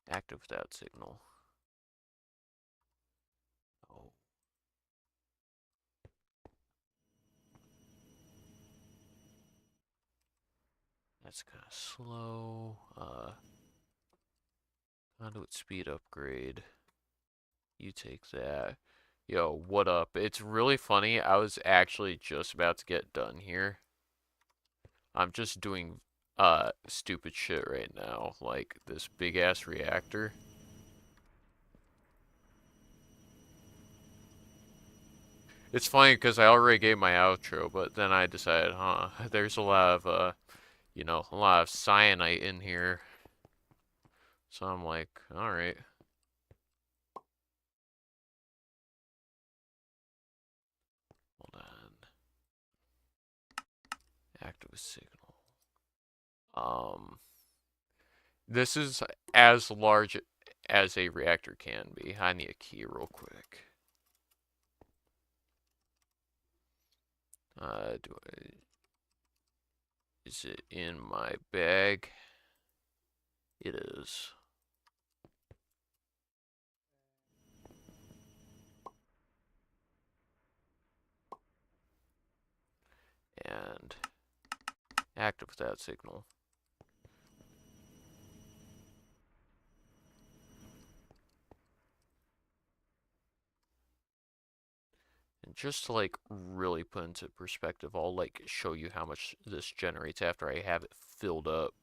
Active without signal. Oh. That's kind of slow. Conduit speed upgrade. You take that. Yo, what up? It's really funny. I was actually just about to get done here. I'm just doing stupid shit right now, like this big ass reactor. It's funny because I already gave my outro, but then I decided, there's a lot of you know, a lot of cyanite in here. So I'm like, all right. Hold on. Active signal. This is as large as a reactor can be. I need a key real quick. Is it in my bag? It is. And active without signal. And just to like really put into perspective, I'll like show you how much this generates after I have it filled up.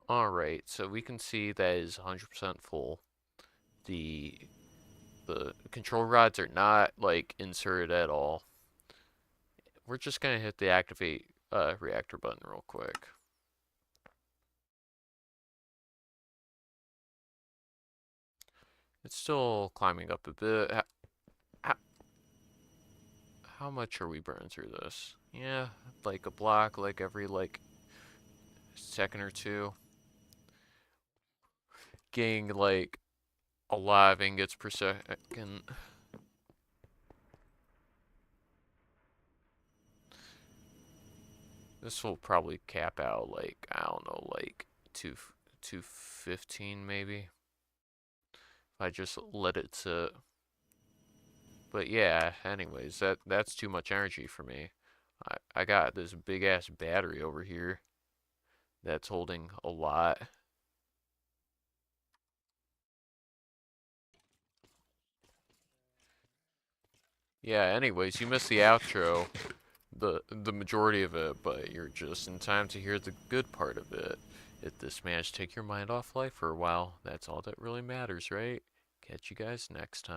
Alright, so we can see that is 100% full. The control rods are not like inserted at all. We're just gonna hit the activate reactor button real quick. It's still climbing up a bit. How much are we burning through this? Yeah, like a block, like every like second or two. Getting like a lot of ingots per second. This will probably cap out like, I don't know, like 215 maybe. If I just let it sit. But yeah, anyways, that's too much energy for me. I got this big ass battery over here that's holding a lot. Yeah, anyways, you missed the outro, the majority of it, but you're just in time to hear the good part of it. If this managed to take your mind off life for a while, that's all that really matters, right? Catch you guys next time.